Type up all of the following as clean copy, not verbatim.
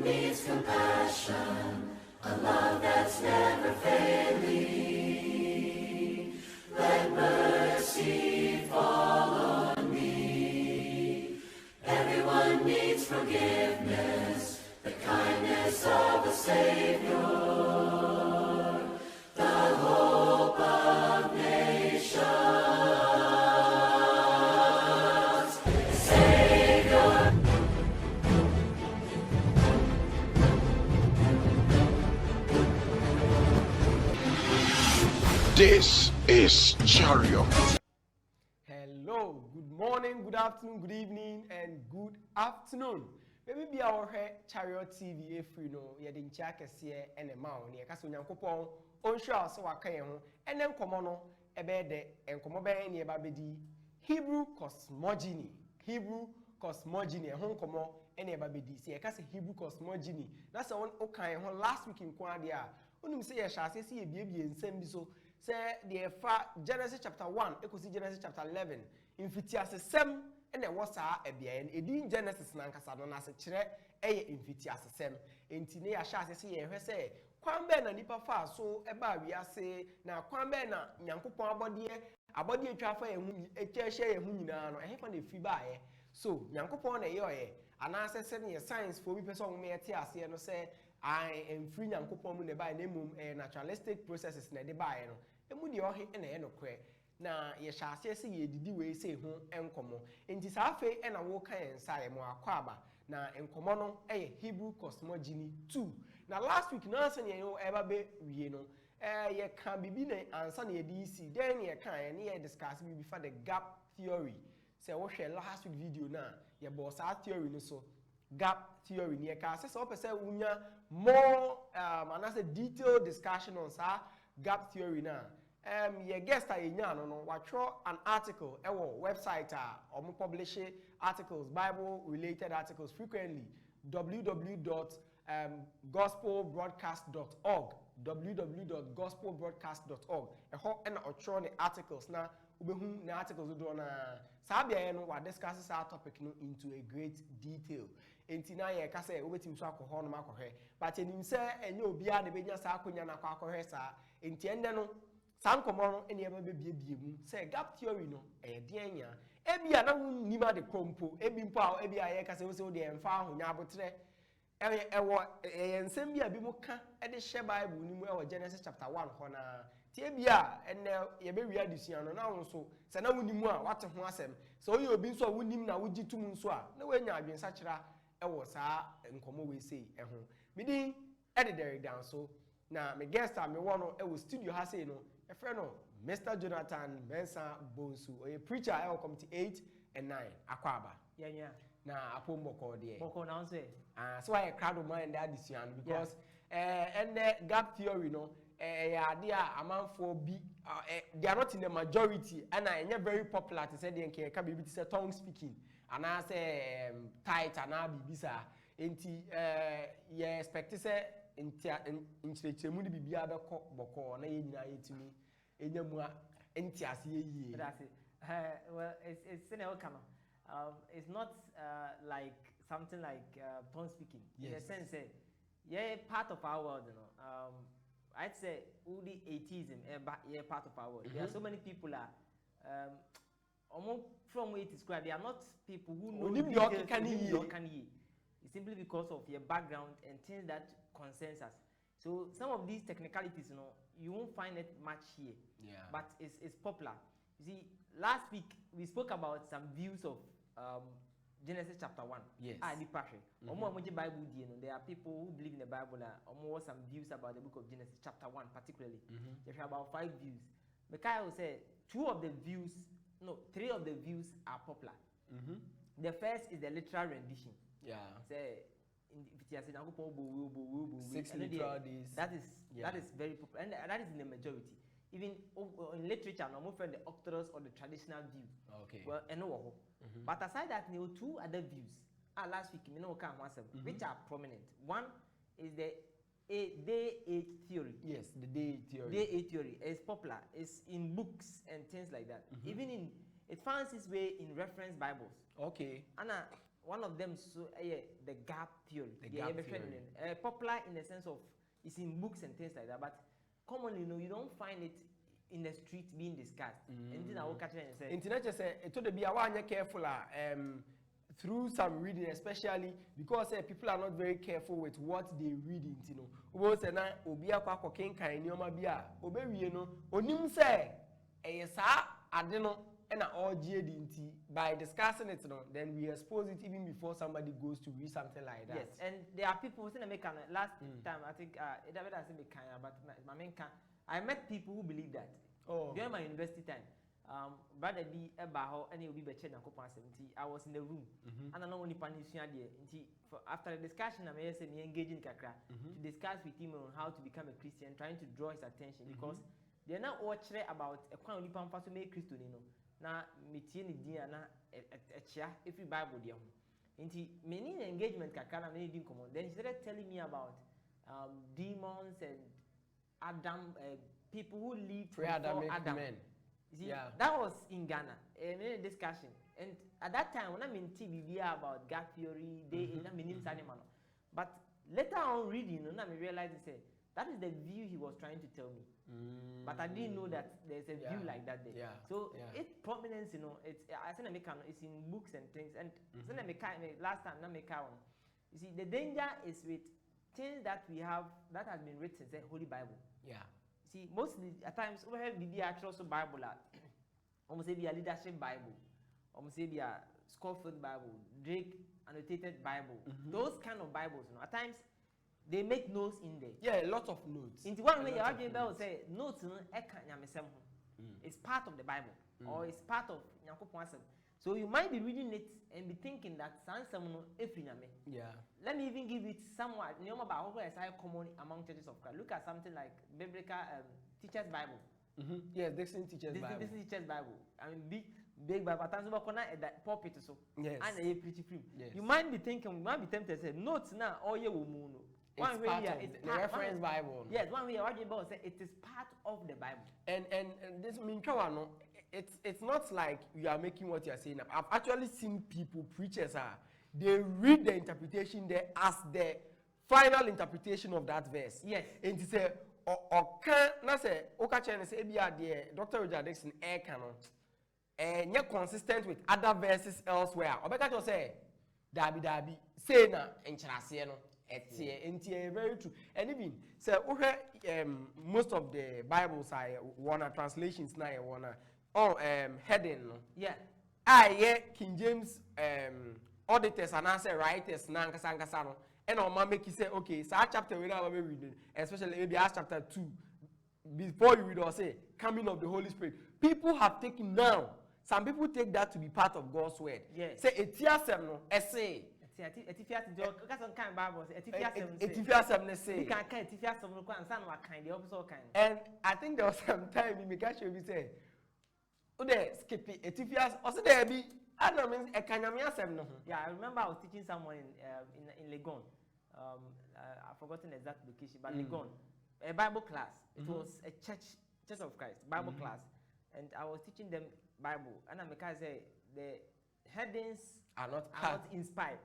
needs compassion, a love that's never failing. Let mercy fall on me. Everyone needs forgiveness, the kindness of the Savior, the hope of nations. Savior. This is Chariot. Hello, good morning, good afternoon, good evening, and good afternoon. Maybe be our Chariot TV free no, ye din chakese and a mount, ye casso yankopon, on shall so I can, and then commono, a bed, and commobe near babedi, Hebrew Cosmogeny, Hebrew Cosmogeny, home commo, and a babedi, see a cast Hebrew Cosmogeny. That's the one okay, last week in Quadia. When you say a shall see a baby and send me so. Say the Genesis chapter 1, equals Genesis chapter 11. In Fitias sem, and there was a bien, a din Genesis Nankasano as a chere, in Fitias sem. In Tinea Shas, say, say, Quamben and Nipa fa, so eba we are say, now Quambena, Yankupon body, a body traffic, a chair share, and I have on the fibae. So, Yankupon a yoe, and I said, sending a science for people song me at Tias, and say, I am free Yankupon in the by name and naturalistic processes in the buy. Emu di ohe na ye nokwe na ye hyase se ye didi we se ho enkomo enti safe na wo kan ensa ye mo akwaba na enkomo no Hebrew Cosmogeny 2 na last week na se ye eba be wie no ye kan bibi na ansa na ye di si then ye kan ye ye discuss bibi for the gap theory se wo hwe last week video na ye bo sa theory no so gap theory ni ye ka se so pese unya more anase detailed discussion on sa gap theory na your guest no watch an article website publish articles, Bible related articles frequently. www.gospelbroadcast.org www.gospelbroadcast.org and the articles na ubehu na articles do na sabia no wa discuss our topic no into a great detail. Enti na ye ka say obetim so akọ no makọhwe but enim se enye obi a na benya sa akonya na akọhwe sa enti ende no san komo ene eba bebie mu say gap theory no de anya ebia na nima de krompo ebi mpo a ebia ye ka say wo se wo de emfa ahonya abotre ewo ensem bia bi mu ka de hye Bible ni mu ewo Genesis chapter 1 ho na tie bia ene ye be wi adusua no na wo so se na wonimu a wate ho asem se oyi obi nso a wonim na wogitum nso a na wanya adwensa kyera ewo saa nkomo we sei eho midin editor down so na me guest me wono ewo studio ha sei no e friend no Mr. Jonathan Bensa Bonsu a preacher ewo committee 8 and 9 akwaba yeah na apomboko de boko na say so I crowd of mind that decision because and the gap theory no idea amanfo bi they are not in the majority and I very popular to say they can be say tongue speaking and I say tight and I be bisa enti ye expect say in chemu ni bibia be ko boko na ye nyina yetimi enyemu enti ase ye that's it well it's in our canon it's not like something like tongue speaking in the sense that yeah part of our world you know I'd say only atheism yeah part of our world. There are so many people from where it is described, they are not people who know it's simply because of your background and things that concerns us. So some of these technicalities, you know, you won't find it much here. Yeah. But it's popular. You see, last week we spoke about some views of Genesis chapter 1. Yes. Bible, there are people who believe in the Bible and some views about the book of Genesis chapter 1 particularly. There are about 5 views. Mikhail said 3 of the views are popular. The first is the literal rendition. Yeah. Say if it has 6 literal days. That is very popular and that is in the majority. Even in literature, no more from the orthodox or the traditional view. Okay. Well, but aside that, there are 2 other views. Last week, which are prominent. One is the day age theory. Yes, the day theory. Day age theory is popular. It's in books and things like that. Even in it finds its way in reference Bibles. Okay. Anna, one of them so the gap theory. The gap theory. Popular in the sense of it's in books and things like that, but commonly, you don't find it in the street being discussed. And then I will catch it and say, internet just say it told be a careful through some reading, especially because people are not very careful with what they read into. Ubo say na obi akwa koken kan nioma bia obewie no onim say sa ade no na ogie di nti by discussing it then we expose it even before somebody goes to read something like that. Yes, and there are people who say make last time I think it doesn't be kind but my main I met people who believe that. During my university time, brother B Ebaho and he'll be better than 70. I was in the room and I know only Panisha there. After the discussion, I may say me engaging Kakra to discuss with him on how to become a Christian, trying to draw his attention because they're not watching about a quite only pampas to make Christian. Now, meeting the dear a chair every Bible dear. Many engagement Kakra many didn't come on. Then she started telling me about demons and Adam, people who lived pre-Adamic Adam. men. See, that was in Ghana, a discussion. And at that time, when I'm in TV about gap theory, but later on reading, I realized that is the view he was trying to tell me. But I didn't know that there's a view like that there. So its prominence, it's in books and things. And last time, you see, the danger is with things that we have that has been written, the Holy Bible. See, mostly at times we have the actual Bible, almost say be a leadership Bible, almost say be a Scofield Bible, Drake annotated Bible. Those kind of Bibles, at times they make notes in there. Yeah, a lot of notes. Into one way, your Bible say notes it's part of the Bible or it's part of Nyankopon. So you might be reading it and be thinking that let me even give it somewhat common among churches of Christ. Look at something like biblical teacher's Bible. Yes, Dixon teacher's Bible. This is teacher's Bible. I mean big Bible. That pulpit so. Yes. And a preach free. Yes. You might be thinking, you might be tempted to say notes now all year will move. One way it's the reference Bible. Yes, one way what Bible say it is part of the Bible. And this no. It's not like you are making what you are saying. I've actually seen people, preachers they read the interpretation there as the final interpretation of that verse. Yes. And to say, or can not say, Okachen say, Dr. Richard Dixon, consistent with other verses elsewhere. Or better to say, Dabi, say na, and Chasiano. It's very true. And even so, most of the Bibles are one translations now heading. Yeah. King James auditors and answer writers nankasano. And on make you say, okay, so chapter we now reading, especially maybe chapter 2. Before you read or say coming of the Holy Spirit. People have taken now. Some people take that to be part of God's word. Yes. Say etiasem no essay. And I think there was some time in Mikasho we say, skip it. Also there be I don't mean a kanyamiasem no. Yeah, I remember I was teaching someone in Legon. I've forgotten the exact location, but Legon, a Bible class. It was a Church of Christ Bible class, and I was teaching them Bible. And I say the headings are not inspired.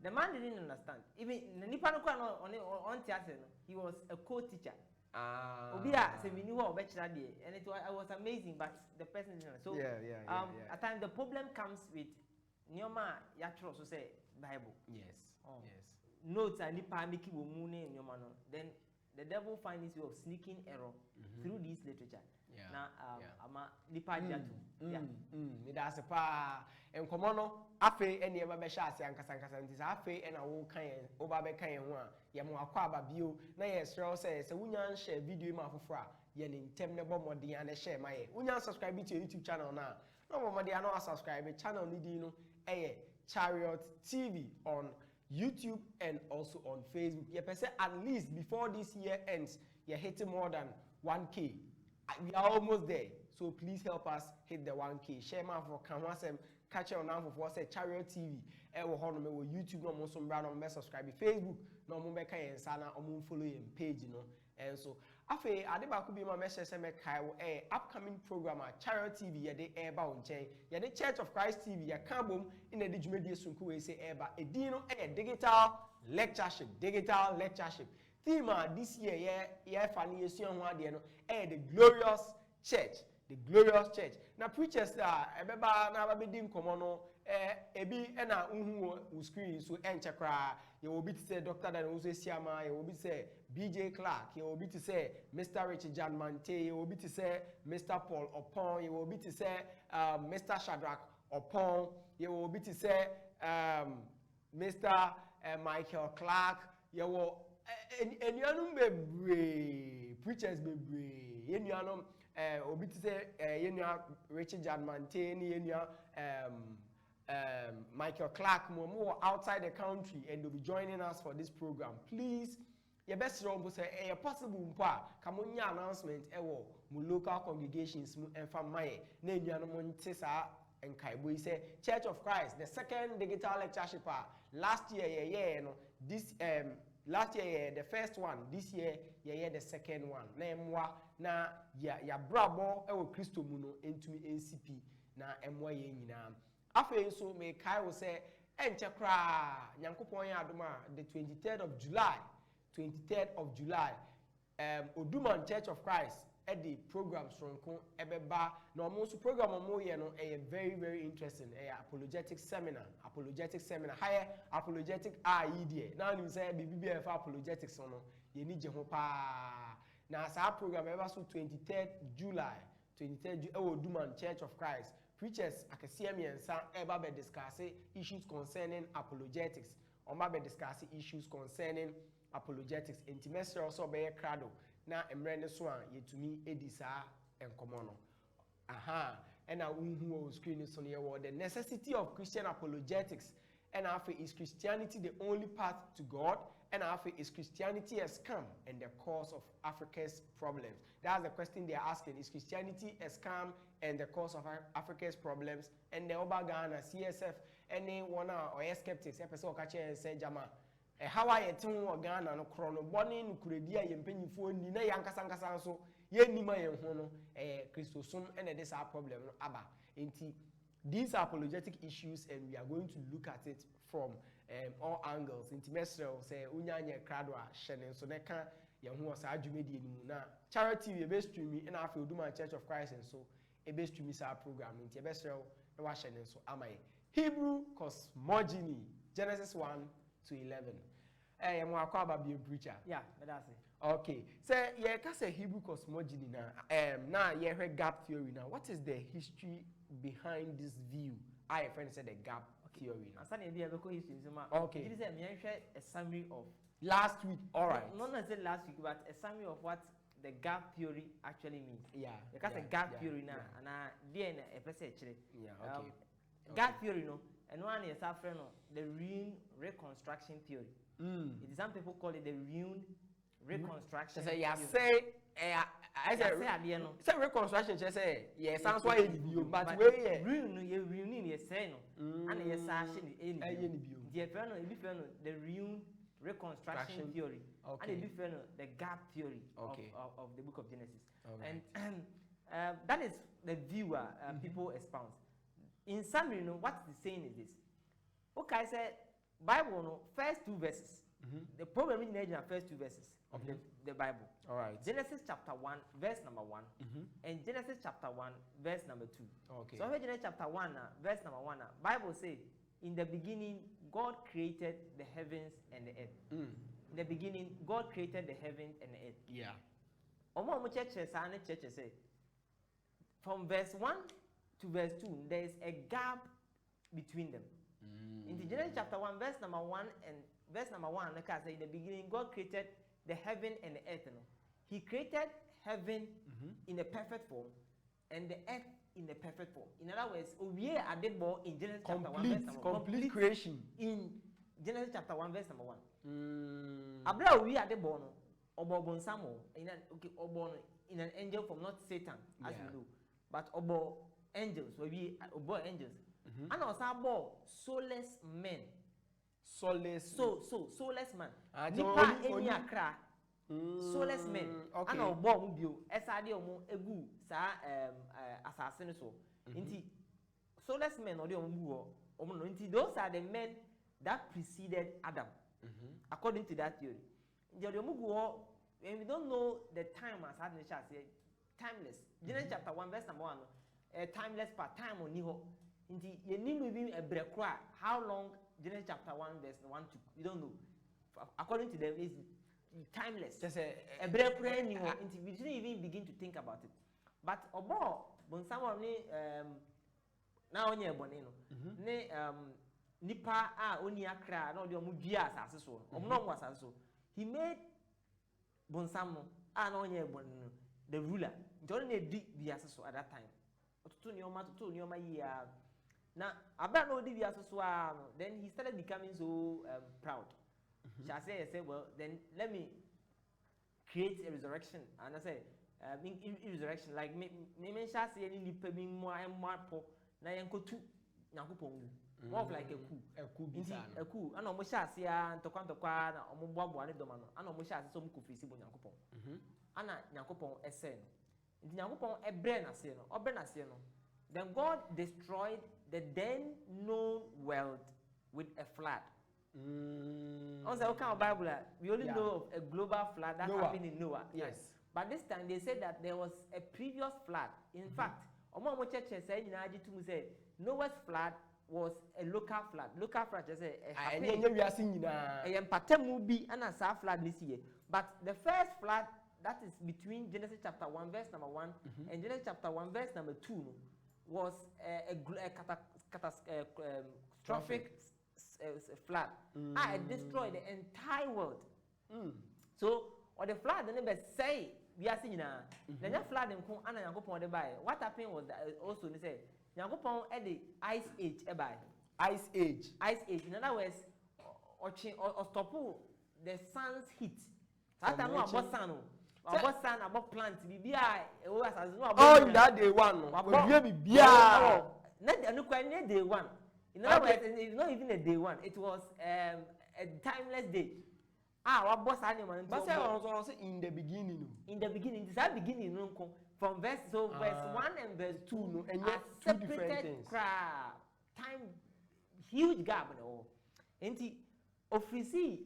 The man didn't understand. Even he was a co-teacher. And I was amazing, but the person didn't. So at times the problem comes with Nyoma Yatro so say Bible. Yes. Notes and then the devil finds his way of sneaking error through this literature. That's a pa and common afe any ever be shas and casancasantis afe and a wool kind over be kind one yamuakaba bio na yes says a wunyan share video ma fra yen in temnebo modi and share my wunyan subscribe to your YouTube channel now. No more no subscribe channel nidino Chariot TV on YouTube and also on Facebook. At least before this year ends, you're hitting more than 1K. We are almost there. So please help us hit the 1K. Share my for Kamwasem, catch on now for say Chariot TV. YouTube no more some brand on subscribe. Facebook no more and sana follow your page, And so Afe ade ba ko bi ma message se me kai wo upcoming program a Chariot TV ye de eba on chain ye de Church of Christ TV ye kan bom ina de dwumadi sunku we se eba edin no digital lectureship theme this year ye fa ne yesu ho ade no the glorious church. Na preachers ebeba na ba bedi nkomo no ebi na unhu wo screen so enchekra ye obi to say Dr. Dan Uzo Siama, ye obi say BJ Clark, ye obi to say Mr. Richard Jan Mante, ye obi to say Mr. Paul Opon, ye obi to say Mr. Shadrach Opon, ye obi to say Mr. Michael Clark, ye wo enuanum bebre preachers bebre enuanum obi to say yenua Richard Jan Mante ni yenua Michael Clark more outside the country and they'll be joining us for this program. Please, your best role say a possible mpa kamunya announcement ewo mu local congregations mu enfa maye na enuano mo ntesa enkaibo say Church of Christ the second digital lectureship last year no this last year the first one, this year the second one na emwa na ya brabo ewo Kristo mu no entumi NCP na emwa ye nyina afa so me kai wo say enche kra nyankopon ya adoma the 23rd of July Oduman Church of Christ at the programs from ebeba na omo program omo ye no very very interesting apologetic seminar higher apologetic idea now you say bibi for apologetics no ye ni je ho pa na sa program ever so 23rd July Oduman Church of Christ preachers akasiemiensa eba be discuss issues concerning apologetics be discuss issues concerning apologetics intimacy also be crado na emre ne so a yetumi edisa enkomo no and who screen so near the necessity of Christian apologetics and after is Christianity the only path to God and after is Christianity has come and the cause of Africa's problems. That's the question they are asking. Is Christianity has come and the cause of Africa's problems? And the Obagana, CSF, anyone or skeptics, episode catcher and say Jama. How I attend Ghana no chrono bonnie nukuredia yempenyi phone ni na yankasa so ye nima ye hono Christosum and this our problem aba enti these are apologetic issues and we are going to look at it from all angles inti mesrel say unyanye krado a hyene so neka ye ho sa adwumedi enimu na charity we be stream na afi Oduman Church of Christ and so e be stream sa program inti mesrel na wa hyene so amaye Hebrew Cosmogeny Genesis 1 to 11. I'm a preacher. Yeah, that's it. Okay. So, yeah, can say Hebrew cosmogony now. Yeah, heard gap theory now. What is the history behind this view? I friend said the gap theory now. Okay. It is a summary of last week. All right. Not necessarily last week, but a summary of what the gap theory actually means. Yeah. Because a gap theory now, and then a passage. Yeah. Okay. Gap theory, no. And one is after the reconstruction theory. Some people call it the reconstruction. So I say reconstruction. Just say yes. Sounds why you but where reunion is saying and yes, the reconstruction theory and the gap theory of the book of Genesis. Right. And that is the view people espouse. In summary, what it's saying is this. Okay, I said Bible, first two verses. The problem in the first two verses of the Bible. All right. Genesis chapter 1, verse number 1, and Genesis chapter 1, verse number 2. Okay. So Genesis chapter 1, verse number 1, Bible says, in the beginning, God created the heavens and the earth. In the beginning, God created the heavens and the earth. Yeah. Churches say, from verse 1 to verse 2, there is a gap between them. In the Genesis chapter 1, verse number 1 and verse number 1, like I say, in the beginning, God created the heaven and the earth. He created heaven in a perfect form and the earth in the perfect form. In other words, we are dead ball in Genesis chapter 1, verse number 1. Complete creation. In Genesis chapter 1, verse number 1. Abra we are dead ball. Obo Samuel in an angel from not Satan, as we know, but Obo angels, where we Obo angels. And also about soulless men. Soulless. Soulless man. Nipa eni akra soulless men. Okay. Ana obo mu bio esade omo egu sa asase ne so. Nti soulless men or the omo no nti those are the men that preceded Adam. According to that theory. The omo and we don't know the time as had nature say timeless. Genesis chapter 1 verse number 1 timeless part time on niho. Nti ye nim even a brekwa how long Genesis chapter 1 verse 1 took. We don't know. According to them is timeless. Just a brekwa niho. Nti we didn't even begin to think about it. But obo bon someone ni na onye ebone no. Ne nipa a oni akra na odi omo dua asase so. Omo no asase so. He made bonsam no na onye ebone no the ruler. Nti na di biase so at that time. Otutu nioma yia. Now, about no DVS then he started becoming so proud. Shall I say, well, then let me create a resurrection. And I say, resurrection, like me shall say any nipping more and more po, na yanko two, Nakupongu. More of like a coup. A coup. And almost shall see and to come to Quana, or Mobile Domano, and almost shall some coffee Yankupon. Anna Yankupon Essen. Yankupon a Brenasino, or Brenasino. Then God destroyed the then known world with a flood. On the account of Bible, we only know of a global flood that happened in Noah. Yes. But this time they said that there was a previous flood. In fact, Omo Church said Noah's flood was a local flood. Local flood just a flood this year. But the first flood that is between Genesis chapter 1 verse number 1 and Genesis chapter 1 verse number 2 was a catastrophic flood. It destroyed the entire world. So, or the flood, they never say, we are seeing now. The flood in Anna Yankopon de Bay. What happened was that also they say, Yankopon had the ice age. Ice age. Ice age. In other words, or stop the sun's heat. That I know about sun. About sun, about plants, oh, that day one. Not day one. In other words, it's not even a day one. It was a timeless day. What boss animal? But also in the beginning. In the beginning, this is beginning from verse 1 and verse 2 and yet two different things. Time huge gap no. Enti ofisi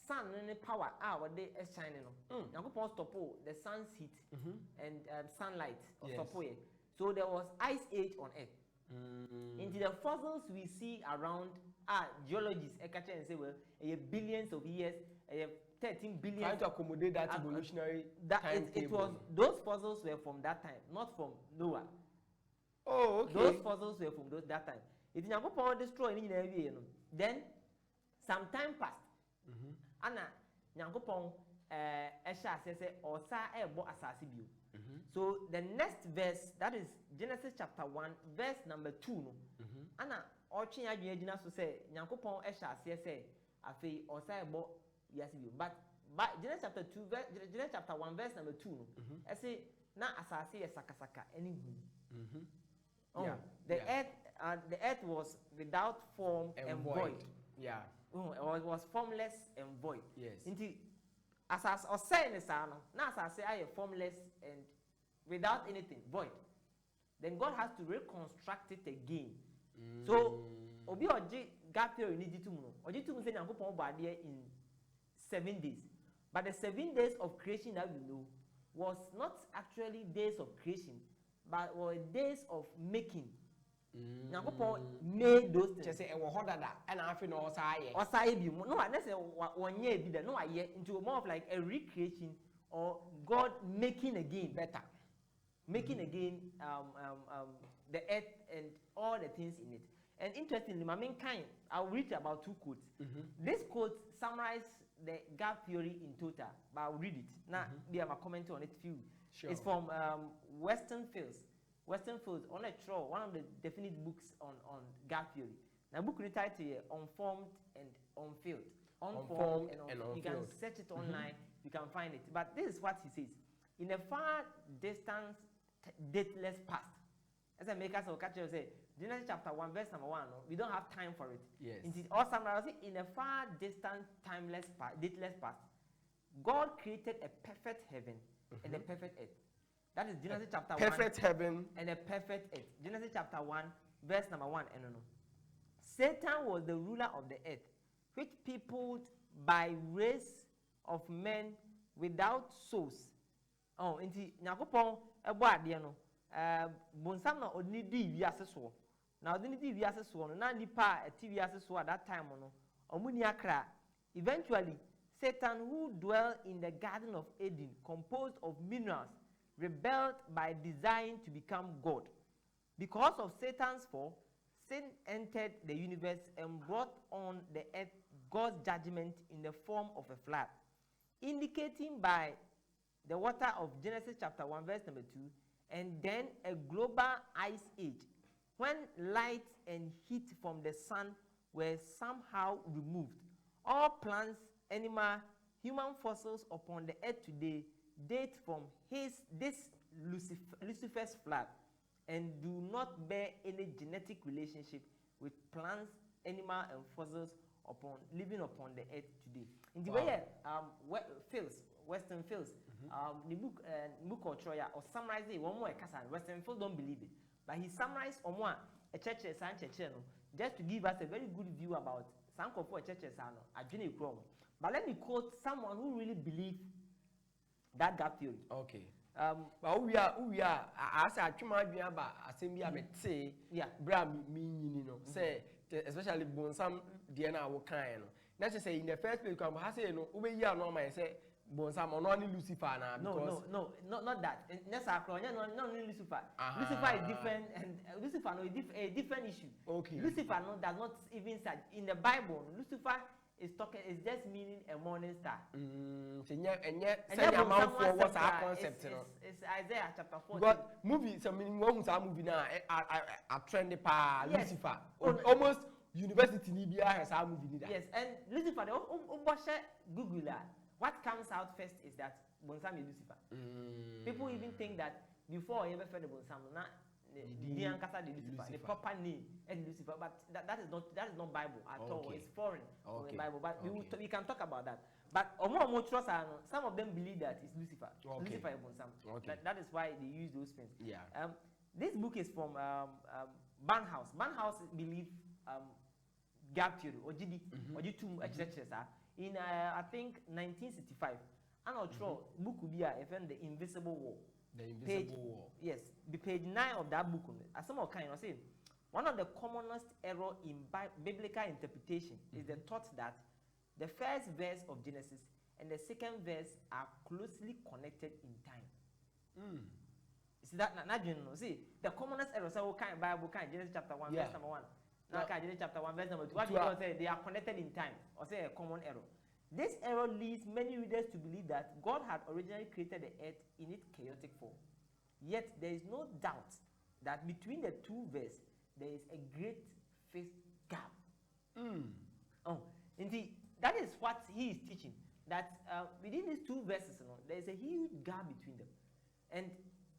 sun and power what they are shining on. Now stop the sun's heat and sunlight or stop. So there was ice age on earth. Into the fossils we see around geologists and say well billions of years 13 billion trying to accommodate that evolutionary it was those fossils were from that time, not from Noah. Oh, okay. Those fossils were from that time. It is not destroy any area. Then some time passed. Anna Yankopon Esha says or sa ebo asasi bio. So the next verse, that is Genesis chapter 1, verse number 2. Anna Orchin Adriana so say Yankopon Esha says afi or sa ebo yes bio. But Genesis chapter 2, Genesis chapter 1, verse number 2. I say na asasi sakasaka any. The earth was without form and void. Yeah. It was formless and void. Yes. Indeed, as I was saying, now as I say, I am formless and without anything, void. Then God has to reconstruct it again. So, Obi Oji gap here in Egypt. Oji to say in 7 days. But the 7 days of creation that we know was not actually days of creation, but were days of making. Nyankopon made those things. Just say harder and I feel no no, unless 1 year did no into more of like a recreation or God making again better. Making again the earth and all the things in it. And interestingly, my mankind, I'll read about 2 quotes. This quote summarizes the gap theory in total, but I'll read it. Now, there are comment on it few. Sure. It's from Western Fields, on a troll, one of the definite books on gap theory. Now, book titled here, Unformed and Unfilled. Unformed and unfilled. You can search it online, you can find it. But this is what he says. In a far distant, dateless past, as I make us or catch you say, Genesis chapter 1, verse number 1, we don't have time for it. Yes. It is awesome. In a far distant, timeless past, dateless past, God created a perfect heaven and a perfect earth. That is Genesis chapter 1. Perfect heaven And a perfect earth. Genesis chapter 1, verse number 1. And no. Satan was the ruler of the earth, which peopled by race of men without souls. Oh, inti nyakopon ebo ade no bonsam na odini di wiase so. Na odini di wiase so no na nipa ati wiase so at that time no omuni akra. Eventually, Satan, who dwelt in the Garden of Eden, composed of minerals, rebelled by desiring to become God. Because of Satan's fall, sin entered the universe and brought on the earth God's judgment in the form of a flood, indicating by the water of Genesis chapter 1, verse number 2, and then a global ice age, when light and heat from the sun were somehow removed. All plants, animal, human fossils upon the earth today date from Lucifer's flood and do not bear any genetic relationship with plants, animal, and fossils living upon the earth today. In the way, Western Fields, the book or Troya or summarize it one more Western Fields don't believe it, but he summarized on one a church just to give us a very good view about some of what churches are no. But let me quote someone who really believes that gap theory. Okay. But we are as I try my be about assembly I say yeah bra me you know say especially bonsam dear na wo kan no. Na say in the first place come ha say no we year no man say bonsam no only Lucifer na because not that. Yes, no Lucifer. Lucifer is different, and Lucifer no a different issue. Okay. Lucifer no does not even say in the Bible. Lucifer is just meaning a morning star. Amount for what's our concept, it's Isaiah chapter 14. But movie, so meaning one movie now, a trendy pa Yes. Lucifer. Almost university Libya has our movie. Yes, and Lucifer, Google that. What comes out first is that Bonsam is Lucifer. People even think that before you ever heard of Bonsam, the Lucifer, the proper name is Lucifer, but that is not Bible at all. It's foreign from the Bible. But we can talk about that. But some of them believe that it's Lucifer. Lucifer is Bonsam. That is why they use those things. Yeah. This book is from Barnhouse. Barnhouse believe gap theory or GD or G2 in I think 1965. And I'll book will be the Invisible War. The Invisible War. Yes, the page 9 of that book. As some kind of say, one of the commonest error in biblical interpretation is the thought that the first verse of Genesis and the second verse are closely connected in time. See that not general. See the commonest error. So kind of Bible kind Genesis chapter 1 verse number 1. Now Genesis chapter 1 verse number 2. What do you say? They are connected in time, or say a common error. This error leads many readers to believe that God had originally created the earth in its chaotic form. Yet there is no doubt that between the two verses there is a great phase gap. Indeed, that is what he is teaching. That within these two verses, there is a huge gap between them, and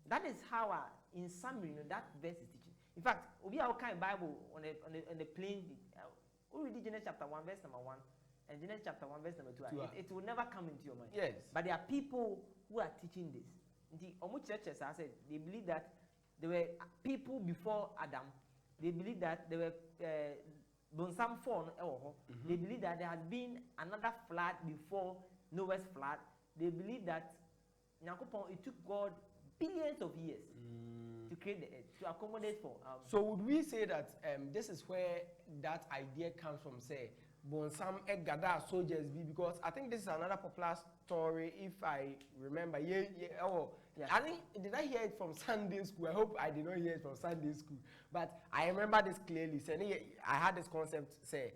that is how, in summary, that verse is teaching. In fact, we have kind of Bible on the plain. We read Genesis chapter 1 verse number 1. And Genesis chapter 1 verse number 2, it will never come into your mind. Yes. But there are people who are teaching this. The Omu churches, I said, they believe that there were people before Adam. They believe that there were Bonsam phone. They believe that there had been another flood before Noah's flood. They believe that it took God billions of years to create the earth, to accommodate for. So would we say that this is where that idea comes from, say, Bonsam Gada soldiers be, because I think this is another popular story, if I remember. I think, did I hear it from Sunday school? I hope I did not hear it from Sunday school. But I remember this clearly. So, I had this concept, say,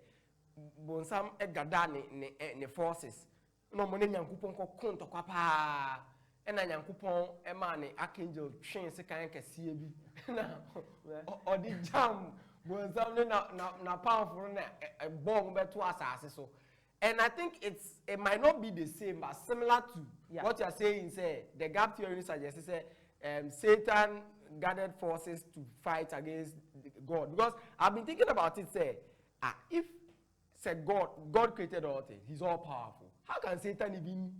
Bonsam Gada ne forces. No money Yankupon ko konto kwa pa. And then Yankupon emane archangel train se kan kesiye bi. Na or the jam. Na powerful na bomb to assassin so, and I think it might not be the same but similar to what you are saying. Say the gap theory suggests say Satan gathered forces to fight against God, because I've been thinking about it. Say if say God created all things, he's all powerful, how can Satan even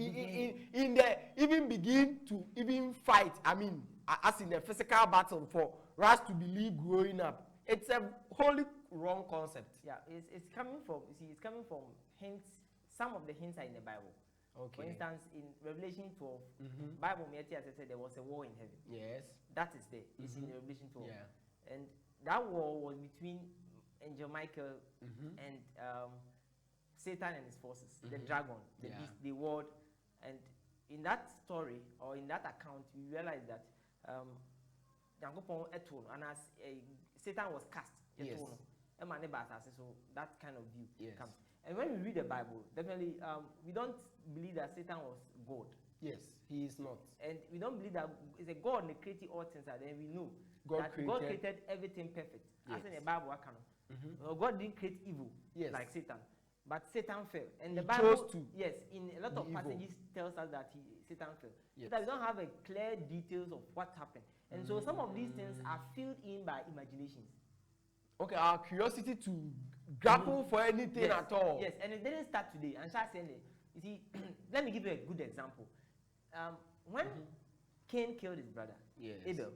in the even begin to even fight. I mean, as in a physical battle for us to believe growing up. It's a wholly wrong concept. Yeah, it's coming from, you see, it's coming from hints. Some of the hints are in the Bible. Okay. For instance, in Revelation 12, Bible as I said, there was a war in heaven. Yes. That is there. It's in Revelation 12. Yeah. And that war was between Angel Michael and Satan and his forces, the dragon, the beast, the world. And in that story, or in that account, we realize that and as Satan was cast, yes. So that kind of view yes. comes. And when we read the Bible, definitely we don't believe that Satan was God. Yes, he is not. And we don't believe that it's a God that created all things, and then we know God created everything perfect. Yes. As in the Bible, God didn't create evil like Satan, but Satan fell. And the Bible chose to yes, in a lot of passages tells us that Satan fell. Yes. So that we don't have a clear details of what happened. And so some of these things are filled in by imaginations. Okay, our curiosity to grapple for anything at all. Yes, and it didn't start today. And Shah saying, you see, let me give you a good example. When Cain killed his brother, Abel,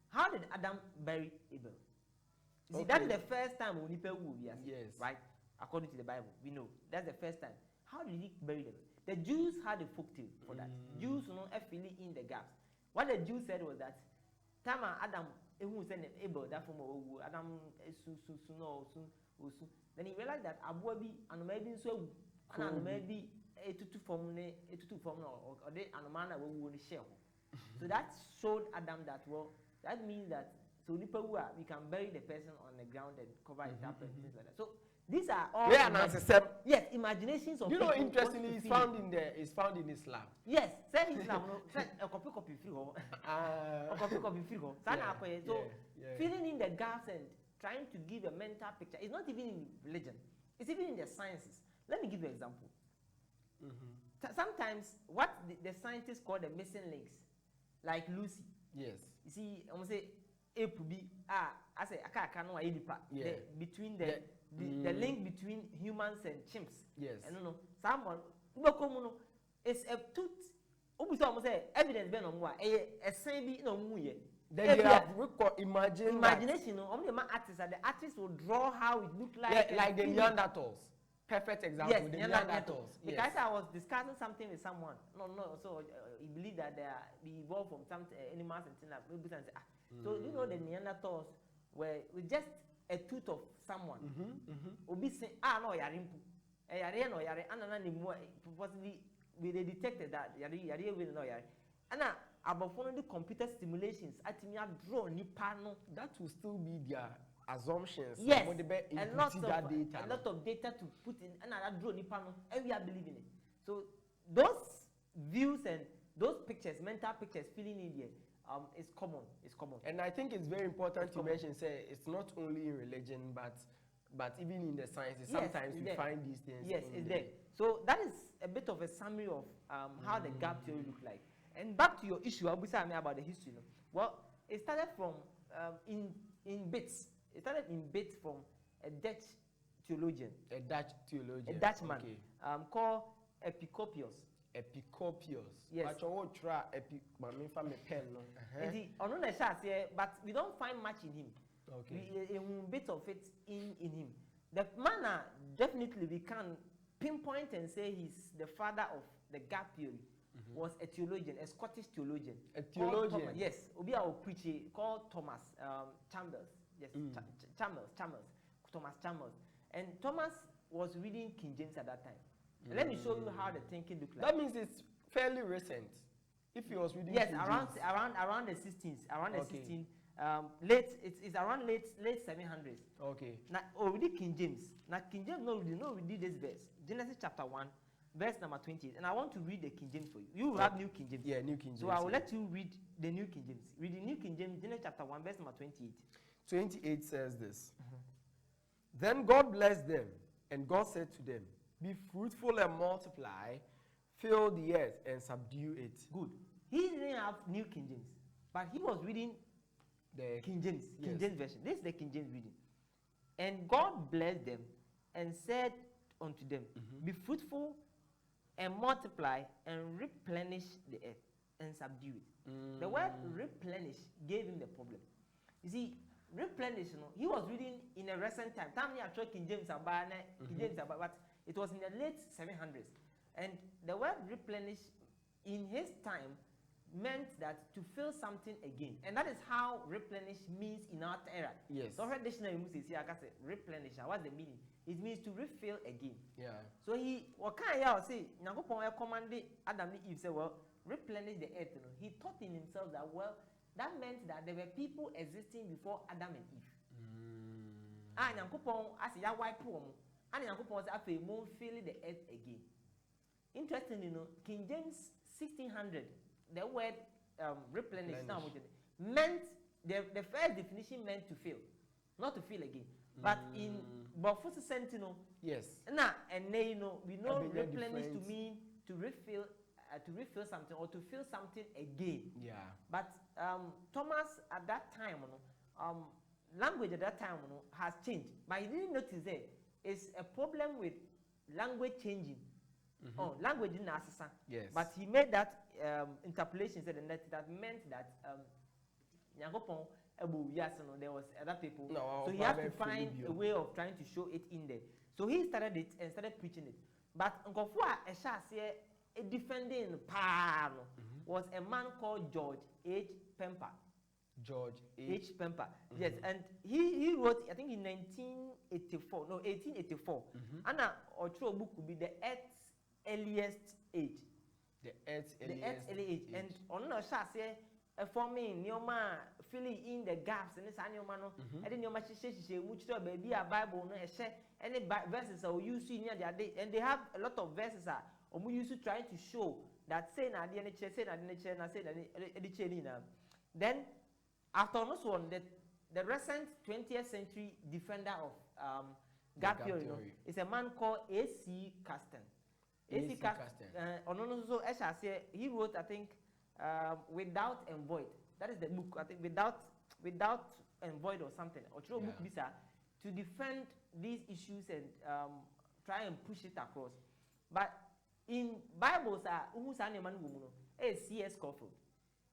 how did Adam bury Abel? You see, that is the first time we yes. Right? According to the Bible, we know that's the first time. How did he bury them? The Jews had a folktale for that. Jews filling in the gaps. What the Jews said was that Tama Adam who sent Abel that from Adam then he realized that Abuabi and maybe so and maybe a tutu form or they and man will share. So that showed Adam that that means that so we can bury the person on the ground and cover it up and things like that. So these are all yes, imaginations of people. Interestingly, it's found in Islam. Yes, say Islam a copy free a copy free so filling in the gaps and trying to give a mental picture. It's not even in religion. It's even in the sciences. Let me give you an example. Sometimes what the scientists call the missing links, like Lucy. Yes. You see, I'm say A to B. I say I can't know between the link between humans and chimps. Yes. And no, someone it's a tooth. Say evidence be no more. A sign be no more. Then they have imagination. The artist will draw how it looked like. Like the Neanderthals. Perfect example. Yes, the Neanderthals. Because I was discussing something with someone. So he believed that they evolved from some animals and things like that. So you know the Neanderthals were with just a tooth of someone. Obi say, no, yarimpu. No, yare. Possibly they detected that yare will no yare. And about following the computer simulations, draw nipa no. That will still be their assumptions. Yes, a lot of data to put in, and draw nipa no. And we are believing it. So those views and those pictures, mental pictures, feeling in here, is common. It's common. And I think it's very important to mention, say, it's not only in religion, but even in the sciences. Sometimes we find these things. Yes, it's there. So that is a bit of a summary of how the gap theory look like. And back to your issue, I'll be saying about the history. Well, it started from in bits. It started in bits from a Dutch theologian. A Dutchman. Okay. Called Epicopius. Yes. But we don't find much in him. Okay. A bit of it in him. The man definitely we can pinpoint and say he's the father of the gap theory. Was a theologian, a Scottish theologian. A theologian? Yes. Obi a preacher called Thomas Chambers. Yes, Thomas Chambers. And Thomas was reading King James at that time. Let me show you how the thinking looked like. That means it's fairly recent. If he was reading King around the 16th, around the 16th, it's around late 700s. Okay. Now already King James. Now King James no read this verse. Genesis chapter 1, verse number 28. And I want to read the King James for you. You have New King James. Yeah, New King James. So I will let you read the New King James. Read the New King James, Genesis chapter 1, verse number 28. 28 says this. Then God blessed them, and God said to them, be fruitful and multiply, fill the earth and subdue it. Good. He didn't have New King James, but he was reading the King James, King James version. This is the King James reading. And God blessed them and said unto them, be fruitful and multiply and replenish the earth and subdue it. The word replenish gave him the problem. You see, replenish, he was reading in a recent time. Time you are King James King James but it was in the late 700s. And the word replenish in his time meant that to fill something again. And that is how replenish means in our era. Yes. So her dictionary says here, I can say replenish. What's the meaning? It means to refill again. Yeah. So what kind of say, Nyankopon commanded Adam and Eve say, well, replenish the earth. He thought in himself that, well, that meant that there were people existing before Adam and Eve. And Nyankopon as ya wipe them, and Nyankopon say, after moon fill the earth again. Interestingly, King James 1600, the word replenish now meant the first definition meant to fill, not to fill again. But in Bofus Sentinel, yes. Now and we know replenish to mean to refill something or to fill something again. Yeah. But Thomas at that time, language at that time has changed. But he didn't notice that it's a problem with language changing. Language in Assasa. Yes. But he made that interpolation said that meant that Nyangopon there was other people. No, so he had to find a way of trying to show it in there. So he started it and started preaching it. But a defending was a man called George H. Pemper. George H. Pemper. Yes, and he wrote, I think in 1884. And a true book could be The Earth's Earliest Age. The Earth's Earliest Age. And on the shot say forming Nyoma filling in the gaps and this annual man. And then Nyoma she which baby a Bible no any verses are used in their day, and they have a lot of verses are we used to try to show that say na the NHS, say na the NHS, na say na the then after this one, the recent 20th century defender of gap theory, is a man called A.C. Caston. A.C. Caston. So he wrote, I think, Without and Void. That is the book. I think Without and Void or something. Or book to defend these issues and try and push it across. But in Bibles, who's C.S. Scofield.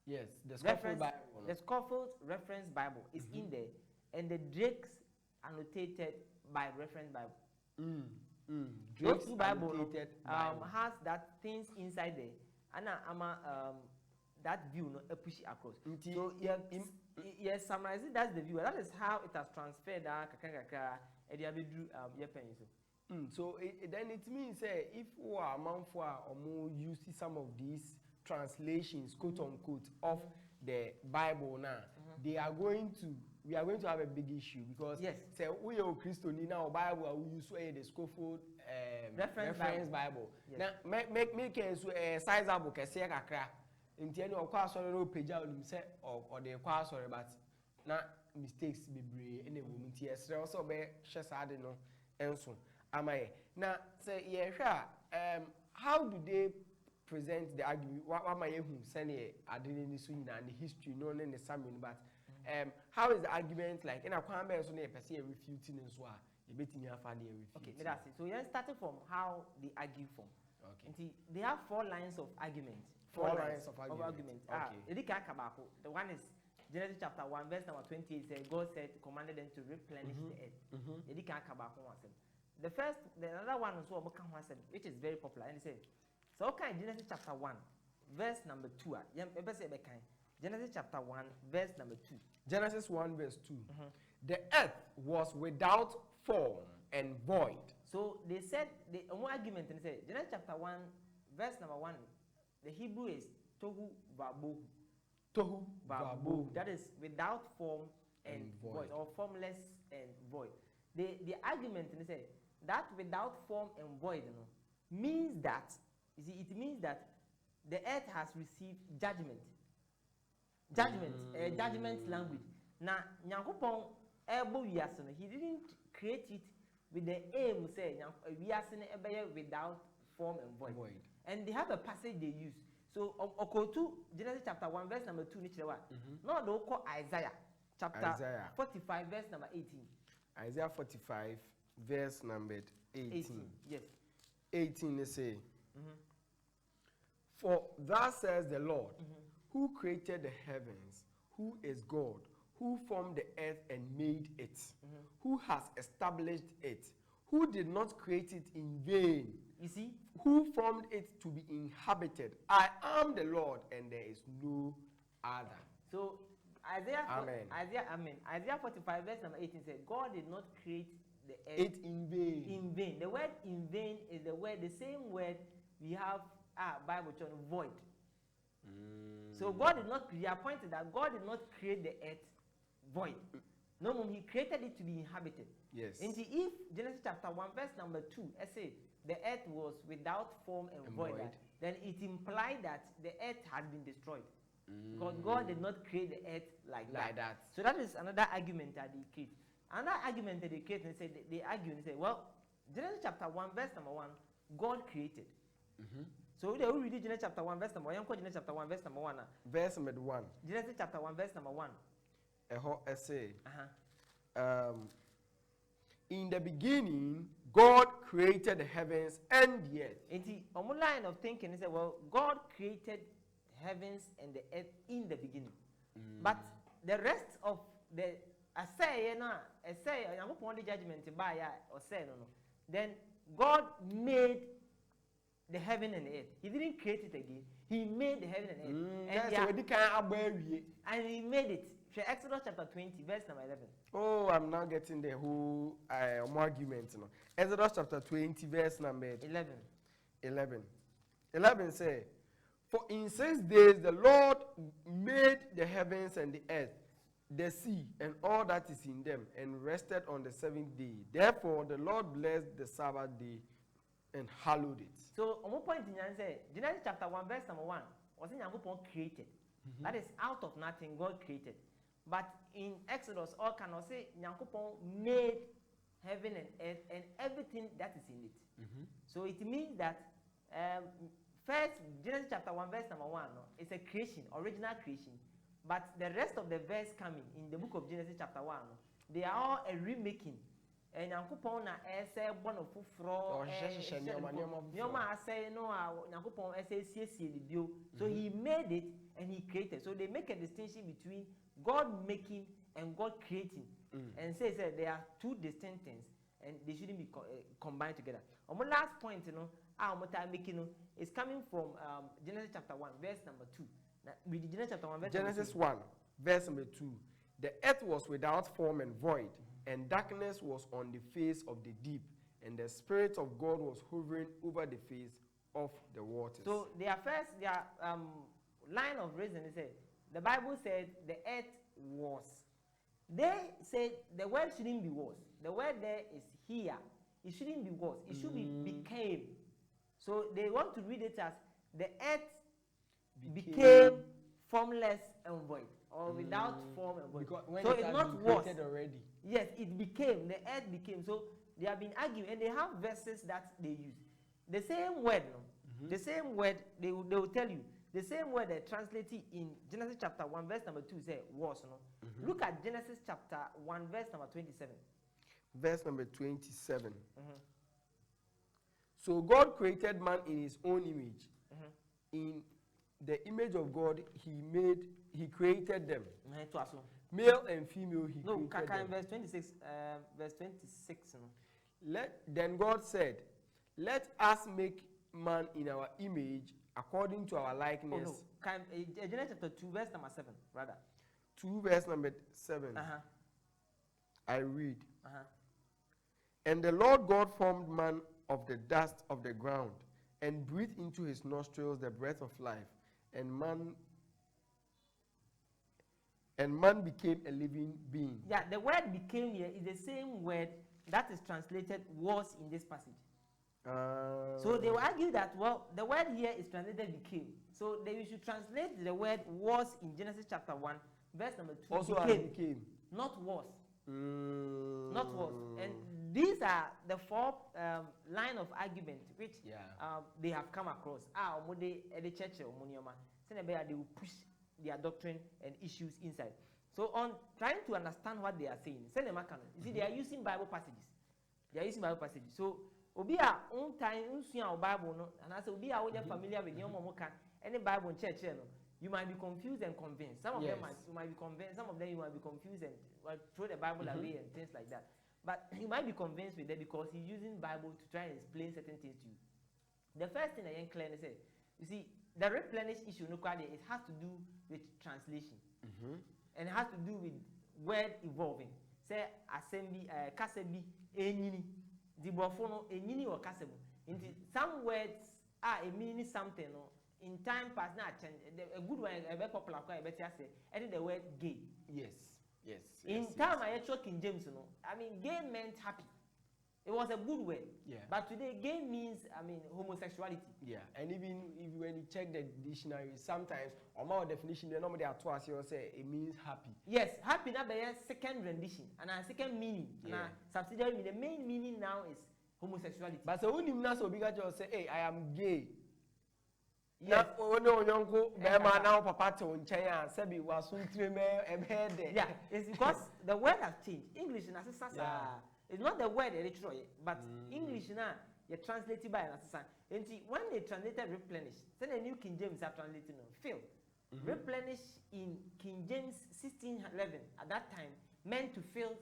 Yes, the Scofield Bible. The Scofield Reference Bible is in there, and the Drake's Annotated by Reference Bible. Those two Bible has that things inside there, and that view push it across. So yes, summarizing that's the view. That is how it has transferred. So then it means if we are among for or more you see some of these translations, quote unquote, of the Bible now, we are going to have a big issue because say we are Christian now Bible we use the Scofield reference Bible. Yes. Now make a sizable kese kakra. Inti any okwa sorry no page out him say or the kwa sorry but na mistakes be brave any woman ti esre also be hye saade no enso amaye. Now say how do they present the argument? What my send adini so and the history no and the sermon, but how is the argument like in a kwambe so na person refuting and so you betting you have refute. Okay, that's it. So you're starting from how they argue from. Okay. They have 4 lines of argument. Four lines of argument. Okay. The one is Genesis chapter 1 verse number 28 says God commanded them to replenish the earth. The other one is which is very popular and it says so okay, Genesis chapter 1 verse number 2. Genesis chapter 1 verse number 2. Genesis 1 verse 2. The earth was without form and void. So they said the argument and say Genesis chapter 1 verse number 1. The Hebrew is tohu vabohu. Tohu vabohu. That is without form and void, or formless and void. The argument and say that without form and void means that it means that the earth has received judgment. Judgment language. Now, Nyankopon he didn't create it with the aim say without form and void. And they have a passage they use. So, to Genesis chapter 1 verse number 2 no, they'll call Isaiah chapter 45 verse number 18. Isaiah 45 verse number 18. Yes. 18 they say For thus says the Lord, who created the heavens, who is God, who formed the earth and made it, who has established it, who did not create it in vain, You see? who formed it to be inhabited. I am the Lord, and there is no other. So Isaiah, Amen. Isaiah 45 verse number 18 said, God did not create the earth It in vain. in vain. The word in vain is the same word we have Bible church void. So God did not create. Pointed that God did not create the earth void. No, He created it to be inhabited. Yes. And if Genesis chapter 1 verse number 2, I say the earth was without form and void, then it implied that the earth had been destroyed. Because God did not create the earth like that. So that is another argument that they create. Another argument that they create, and they argue and say, well, Genesis chapter 1 verse number 1, God created. So they will read Genesis chapter 1 verse number 1. Genesis chapter 1 verse number 1. Verse number 1. Genesis chapter 1 verse number 1. Essay. In the beginning, God created the heavens and the earth. And the line of thinking is that, well, God created heavens and the earth in the beginning. But the rest of the judgment by or say no. Then God made the heaven and the earth. He didn't create it again. He made the heaven and earth. And he made it. Exodus chapter 20, verse number 11. Oh, I'm now getting the whole argument. No? Exodus chapter 20, verse number 11. 11 say, for in 6 days the Lord made the heavens and the earth, the sea, and all that is in them, and rested on the 7th day. Therefore, the Lord blessed the Sabbath day and hallowed it. So, on one point in Genesis chapter 1, verse number 1, was in created. That is out of nothing, God created. But in Exodus, all cannot say Nyankopon made heaven and earth and everything that is in it. So it means that first Genesis chapter 1 verse number 1 is a creation, original creation. But the rest of the verse coming in the book of Genesis chapter 1, they are all a remaking. And Nyankopon na ese bono fufro so he made it and he created. So they make a distinction between God making and God creating, and says that there are two distinct things and they shouldn't be combined together. My last point, is coming from Genesis chapter 1, verse number 2. With Genesis chapter 1, verse Genesis 1, verse number 2. The earth was without form and void, and darkness was on the face of the deep, and the Spirit of God was hovering over the face of the waters. So their line of reason is that the Bible said the earth was. They said the word shouldn't be was. The word there is here. It shouldn't be was. It should be became. So they want to read it as the earth became formless and void, or without form and void. So it's not was. Already. Yes, it became. The earth became. So they have been arguing, and they have verses that they use. The same word, the same word, they will tell you. The same word they translated in Genesis chapter 1, verse number 2 say was. Look at Genesis chapter 1, verse number 27. Verse number 27. So God created man in his own image. In the image of God, he created them. Male and female, he created them. Verse 26. Verse 26. Then God said, let us make man in our image according to our likeness. Genesis chapter 2, verse number 7, rather. 2, verse number 7. I read. And the Lord God formed man of the dust of the ground, and breathed into his nostrils the breath of life, and man became a living being. Yeah, the word became here is the same word that is translated was in this passage. So they will argue that, well, the word here is translated became. So they should translate the word was in Genesis chapter 1, verse number 2. Also became. Not was. Not was. And these are the four line of argument which they have come across. The church they will push their doctrine and issues inside. So on trying to understand what they are saying, you see, they are using Bible passages. They are using Bible passages. So obi a on time unsua Bible no and I say obi a we familiar with your mom can any Bible church no you might be confused and convinced. Some of them you might be convinced, some of them you might be confused and throw the Bible away and things like that. But you might be convinced with that because he's using Bible to try and explain certain things to you. The first thing I am clear is you see the replenish issue no it has to do with translation. And it has to do with word evolving. Say assembly kasebi enyini the bofono enyini or kasebu. Some words are a meaning something no in time past now change a good one a very popular quite better say edit the word gay. Yes. In time I actually King James no I mean gay meant happy. It was a good word. Yeah. But today, gay means, homosexuality. Yeah. And even if when you check the dictionary, sometimes, on my definition, the normally are twice, you say it means happy. Yes, happy now by a second rendition and a second meaning. And a subsidiary meaning. The main meaning now is homosexuality. But so when you so big just say, hey, I am gay. Yes. Now papa to Sebi was yeah, it's because the word has changed. English in it's not the word literally, but English now you translate it by an assistant. And when they translated replenish, then the new King James are translated fill. Replenish in King James 1611 at that time meant to fill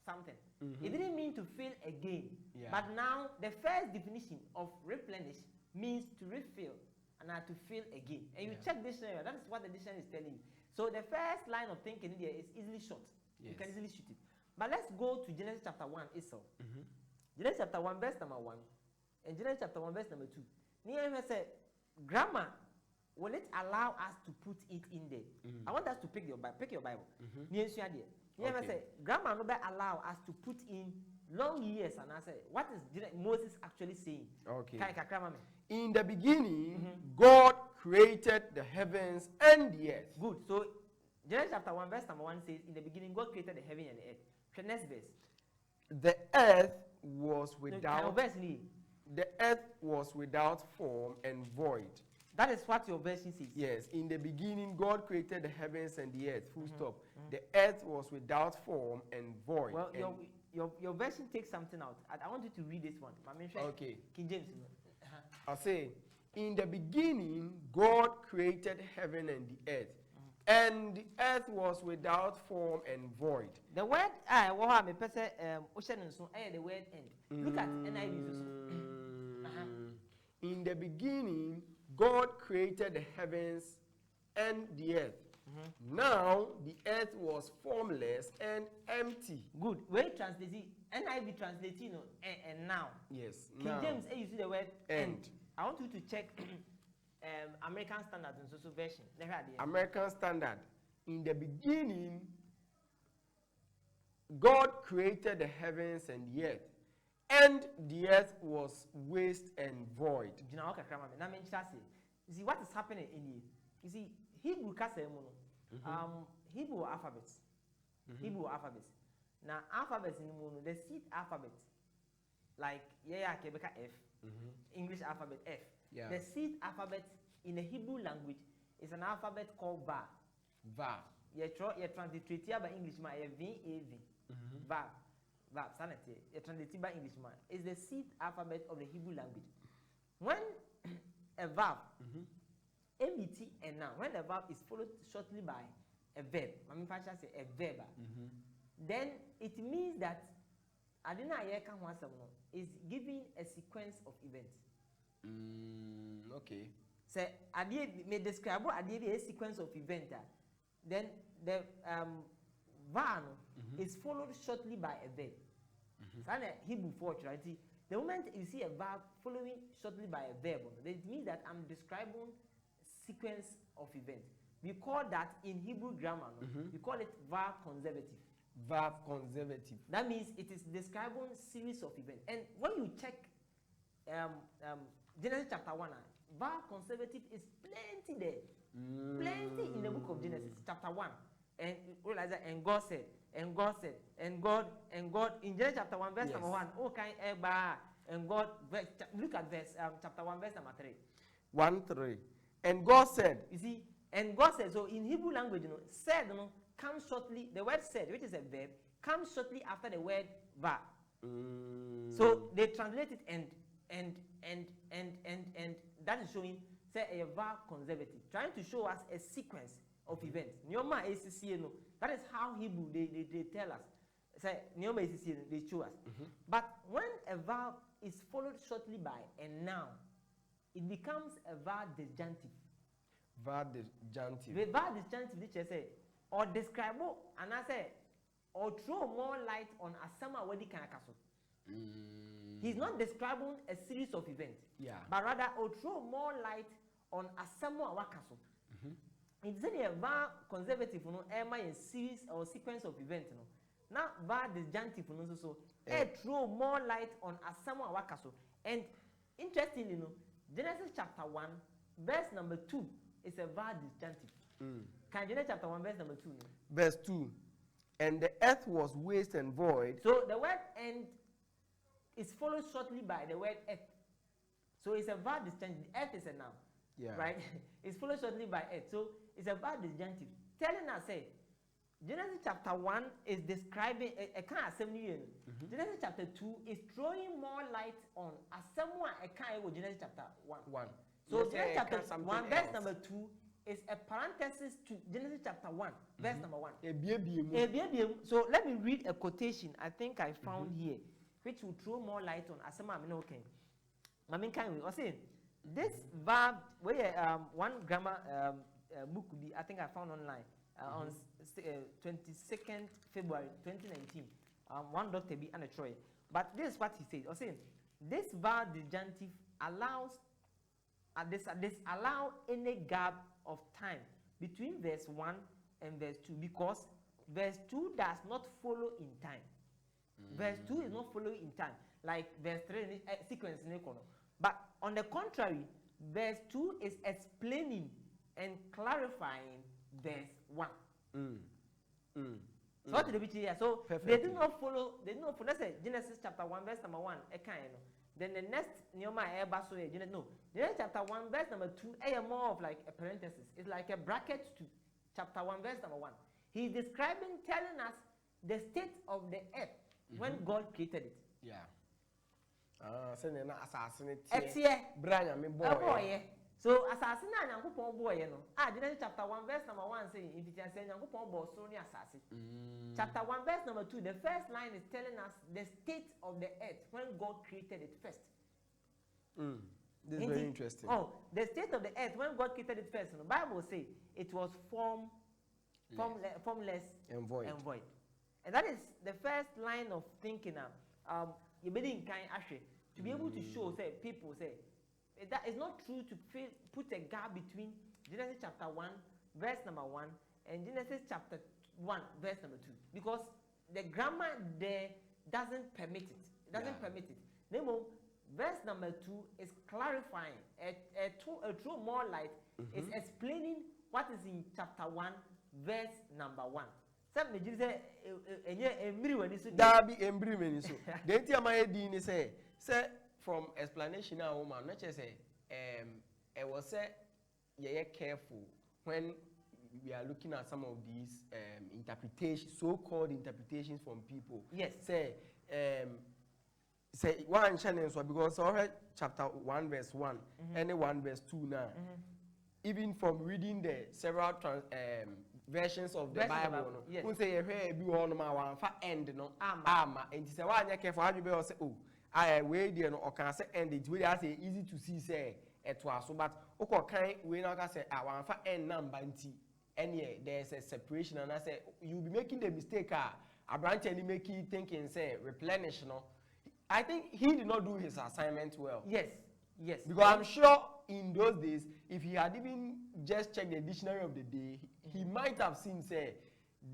something. It didn't mean to fill again. Yeah. But now the first definition of replenish means to refill and to fill again. And you check dictionary, that is what the dictionary is telling you. So the first line of thinking here is easily short. Yes. You can easily shoot it. But let's go to Genesis chapter 1 itself. Genesis chapter 1 verse number 1 and Genesis chapter 1 verse number 2. Near say grammar, will it allow us to put it in there? I want us to pick your Bible. Near say grammar no allow us to put in long years and I say what is Moses actually saying? Okay. In the beginning, God created the heavens and the earth. Good. So Genesis chapter 1 verse number 1 says, in the beginning God created the heaven and the earth. The next verse. The earth was without form and void. That is what your version says. Yes. In the beginning God created the heavens and the earth. Full stop. The earth was without form and void. Well, your version takes something out. I want you to read this one. Okay. King James. I say, in the beginning God created heaven and the earth. And the earth was without form and void. The word the word end. Look at NIV. In the beginning, God created the heavens and the earth. Now the earth was formless and empty. Good. When translating NIV translating and now. Yes. King James you see the word end. I want you to check American Standard and social version. American Standard. In the beginning, God created the heavens and the earth, and the earth was waste and void. You see what is happening in here? You see, Hebrew Hebrew alphabets. Hebrew alphabets. Now alphabets in the seed alphabet, like F, English alphabet F. Yeah. The seed alphabet in the Hebrew language is an alphabet called VAV. VAV. You transliterate by English ma VAV. VAV. VAV. Sanity. You transliterate by English ma is the seed alphabet of the Hebrew language. When a verb, MET and now, when the verb is followed shortly by a verb, say a verb, then it means that Adina is giving a sequence of events. Okay. So may describe a sequence of events. Then the verb is followed shortly by a verb. So Hebrew fortune, right? The moment you see a verb following shortly by a verb, it means that I'm describing sequence of events. We call that in Hebrew grammar, we call it verb conservative. Verb conservative. That means it is describing series of events. And when you check Genesis chapter 1, verb conservative is plenty there. Plenty in the book of Genesis chapter 1. And realize that and God said, and God said, and God in Genesis chapter 1 verse number 1. Okay, and God look at verse chapter 1 verse number 3. 1:3. And God said, you see, and God said, so in Hebrew language, said comes shortly, the word said, which is a verb, comes shortly after the word verb. So they translate it and that is showing say a var conservative, trying to show us a sequence of events. Nyoma ACC, no, that is how Hebrew they tell us. Say Nyoma ACC, they show us. But when a verb is followed shortly by a noun, it becomes a verb disjunctive. Verb disjunctive. The verb disjunctive, which I say, or describe, and I say, or throw more light on a summer wedding kind of castle. He's not describing a series of events, but rather or throw more light on a summer castle. It's a verb conservative, you know, a series or sequence of events, you know. Now verb disjunctive, you know, so throw more light on a summer castle. And interestingly, you know, Genesis chapter 1, verse number 2 is a verb disjunctive. Can Genesis chapter 1, verse number 2? No? Verse 2. And the earth was waste and void. So the word "and" is followed shortly by the word "earth." So it's a verb disjunctive. Earth is a noun, right? It's followed shortly by "earth." So it's a verb disjunctive, telling us, say, Genesis chapter 1 is describing a kind of assembly. Genesis chapter 2 is throwing more light on a somewhat a kind of Genesis chapter 1. So Genesis chapter 1, verse number 2 is a parenthesis to Genesis chapter 1, verse number 1. So let me read a quotation I think I found here, which will throw more light on Asama Aminoken. I say this verb, where one grammar book could be, I think I found online on 22nd February 2019. One Dr. B. and a Troy. But this is what he says. I say this verb disjunctive allows allow any gap of time between verse 1 and verse 2, because verse 2 does not follow in time. Verse 2 is not following in time, like verse 3 sequence. But on the contrary, verse 2 is explaining and clarifying verse 1. So what did we here? So they do not follow. Let's say Genesis chapter 1, verse number 1. Then the next Neoma Genesis chapter 1, verse number 2, more of like a parenthesis. It's like a bracket to chapter 1, verse number 1. He's describing, telling us the state of the earth when God created it. So assassin na Nyankopon boy no. Genesis chapter 1, verse number 1 saying, if it is Nyankopon bo so ni assassin. Chapter 1, verse number 2, the first line is telling us the state of the earth when God created it first. This is very interesting. The state of the earth when God created it first. The Bible says it was formless and void. And that is the first line of thinking. You being kind to be able to show, say, people say that is not true to put a gap between Genesis chapter 1, verse number 1, and Genesis chapter 1, verse number 2, because the grammar there doesn't permit it. It doesn't permit it. Nemo, verse number 2 is clarifying, throw more light, is explaining what is in chapter 1, verse number 1. Some may say, Darby embry so. The entire Dean say from explanation now, woman, not just say, I was say, careful when we are looking at some of these interpretations, so-called interpretations from people. Yes. Say one channel, so because already chapter 1 verse 1, and 1 verse 2 now. Even from reading the several versions of the Bible, yes. Say hey be one ma fa end no ama and say why careful how you be say I way there no or can say end it wey say easy to see say so but okay kan we now can say wan fa end number nti any there's a separation and I say you be making the mistake a branch and make you thinking say replenish no. I think he did not do his assignment well. Yes. Because I'm sure in those days, if he had even just checked the dictionary of the day, he might have seen, say,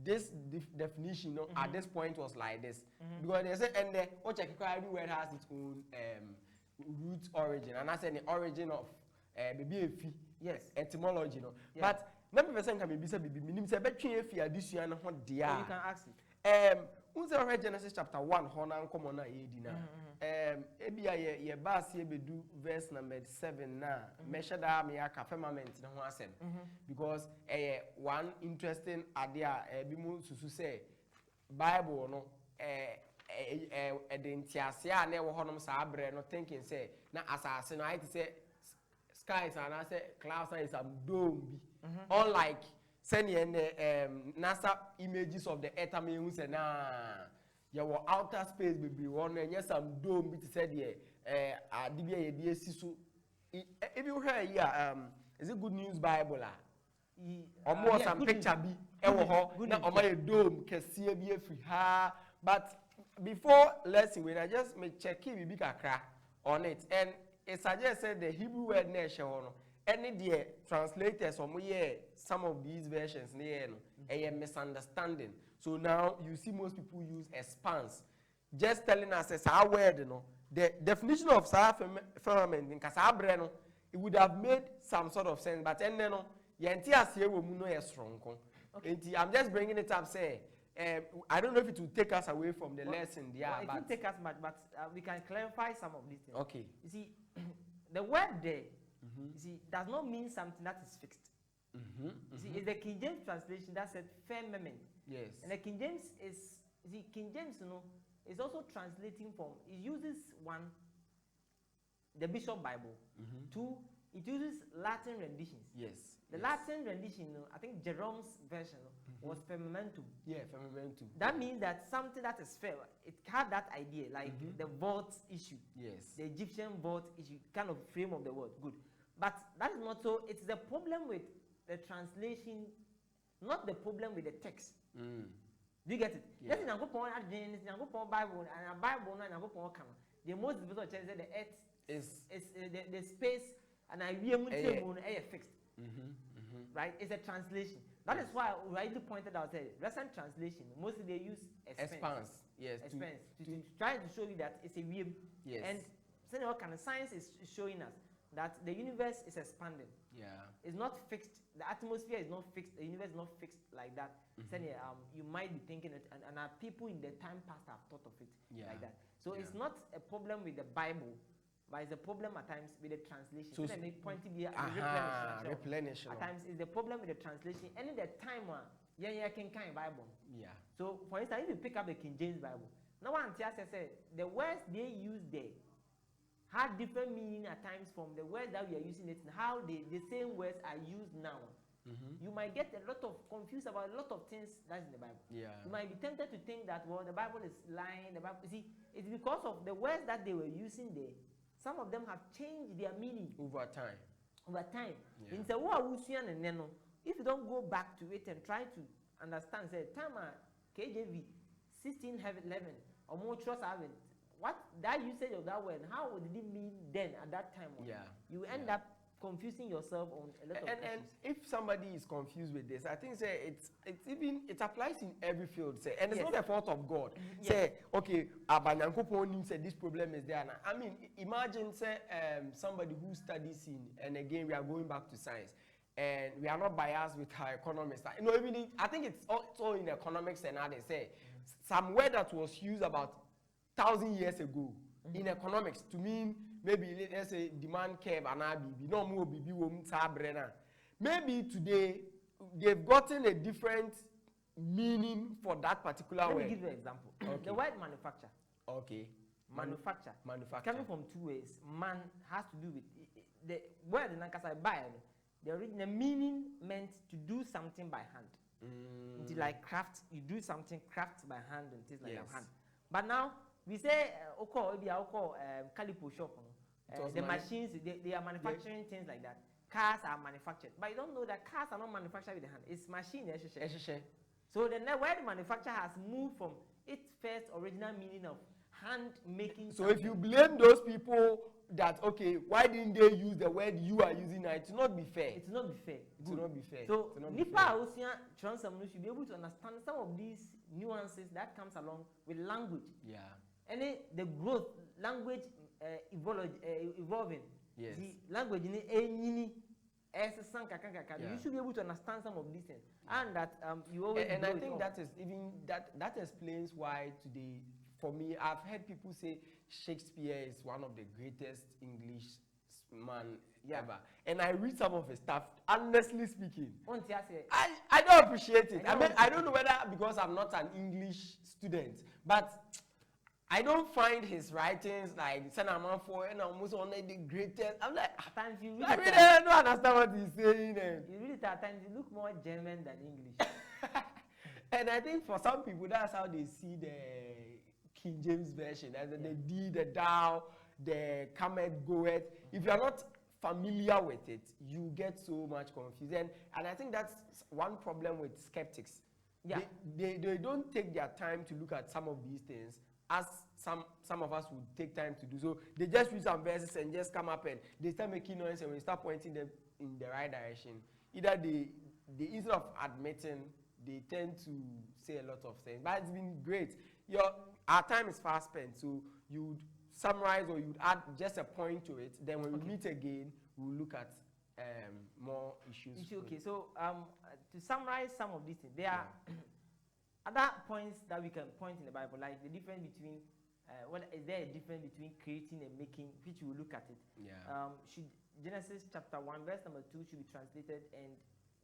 this definition at this point was like this. Because they say, and every word has its own root origin. And I said the origin of maybe etymology. Yes. But maybe person can be said, meaning say, but you can ask it. Genesis chapter 1, Honan Common Edina. Ebia bas ye do verse number 7 now. Measure that me a firmament no one said. Because one interesting idea bimu susu say Bible no the ntiasia na ewo honom sa abre no thinking say na asase no I say skies and I say clouds and some dome bi unlike send NASA images of the earth me hu say na your outer space be one and yes some dome bi to say the adibia ye die si so if you hear here is it Good News Bible almost some picture bi ewo ho na o my dome kese bi afri ha. But before lesson, when I just make check it, big kakra on it, and it suggests the Hebrew word nation, any dear translators some of these versions near a misunderstanding. So now you see most people use expanse, just telling us as our word, the definition of firmament in Casabreno, it would have made some sort of sense, but then strong. I'm just bringing it up, say. I don't know if it will take us away from the lesson. Yeah, it won't take us much, but we can clarify some of these things. Okay. You see, the word there, you see, does not mean something that is fixed. You see, it's the King James translation that said firmament. Yes. And the King James is, see, King James, is also translating from, it uses one, the Bishop Bible, two, it uses Latin renditions. Yes. The Latin rendition, I think Jerome's version was firmamentum. Yeah, firmamentum. That means that something that is fair, it had that idea, like the vault issue. Yes. The Egyptian vault issue, kind of frame of the word. Good. But that is not so. It's the problem with the translation, not the problem with the text. Do you get it? Yeah. Yes, in Bible and Bible the most difficult chance that the earth is the space and I really fixed. Right? It's a translation. That is why I rightly pointed out that recent translation, mostly they use expanse. Yes. Expanse. To try to show you that it's a realm. Yes. And so what kind of science is showing us that the universe is expanding. Yeah. It's not fixed. The atmosphere is not fixed. The universe is not fixed like that. You might be thinking it, and our people in the time past have thought of it like that. So it's not a problem with the Bible, but it's a problem at times with the translation. So point to be replenish. At times it's the problem with the translation. Any the time can kind Bible. Yeah. So for instance, if you pick up the King James Bible, now one says the words they use there had different meaning at times from the words that we are using it and how the same words are used now. You might get a lot of confused about a lot of things that's in the Bible. Yeah. You might be tempted to think that the Bible is lying. The Bible, see, it's because of the words that they were using there. Some of them have changed their meaning over time. Yeah. If you don't go back to it and try to understand, say, time KJV 1611 or more trust having what that usage of that word, how did it mean then at that time? Yeah. You end up confusing yourself on a lot of questions. And if somebody is confused with this, I think say it applies in every field. Say, and it's not the fault of God. Say, okay, Abanyankopon say this problem is there. I mean, imagine say somebody who studies and again we are going back to science. And we are not biased with our economists. Even I think it's all in economics and how they say some word that was used about 1,000 years ago in economics to mean maybe let's say demand curve and no more maybe today they've gotten a different meaning for that particular word. Let me give you an example. Okay. The word manufacture. Okay. Manufacture. Coming from two ways. Man has to do with the word in Nankasa buy. The original meaning meant to do something by hand. It's like craft. You do something craft by hand and things like that. Hand. But now we say calipo shop. The machines they are manufacturing things like that. Cars are manufactured, but you don't know that cars are not manufactured with the hand. It's machine. So the word manufacture has moved from its first original meaning of hand making. So if you blame those people that okay, why didn't they use the word you are using now? It will not be fair. It will not be fair. It will not be fair. So Nipa Ocean Transamu should be able to understand some of these nuances that comes along with language. Yeah. And the growth, language evolving. Yes. The language in you should be able to understand some of these things. And that you always and I think that is even that explains why today, for me, I've heard people say Shakespeare is one of the greatest English man ever. And I read some of his stuff, honestly speaking. I don't appreciate it. I mean, I don't know whether because I'm not an English student, but I don't find his writings like Senaman for and almost one of the greatest. I'm like, At times you I read really it, don't understand what he's saying. you read it at times you look more German than English. And I think for some people, that's how they see the King James version. As the D, the thou, the cometh, goeth. If you are not familiar with it, you get so much confusion. And I think that's one problem with skeptics. Yeah. They don't take their time to look at some of these things as some of us would take time to do. So they just read some verses and just come up and they start making noise, and when you start pointing them in the right direction, either they instead of admitting, they tend to say a lot of things. But it's been great. Our time is fast spent, so you would summarize or you would add just a point to it. Then when we meet again, we'll look at more issues. Okay, so to summarize some of these things, there are other points that we can point in the Bible, like the difference between what is there a difference between creating and making, which we will look at it. Yeah. Should Genesis chapter 1 verse number 2 should be translated and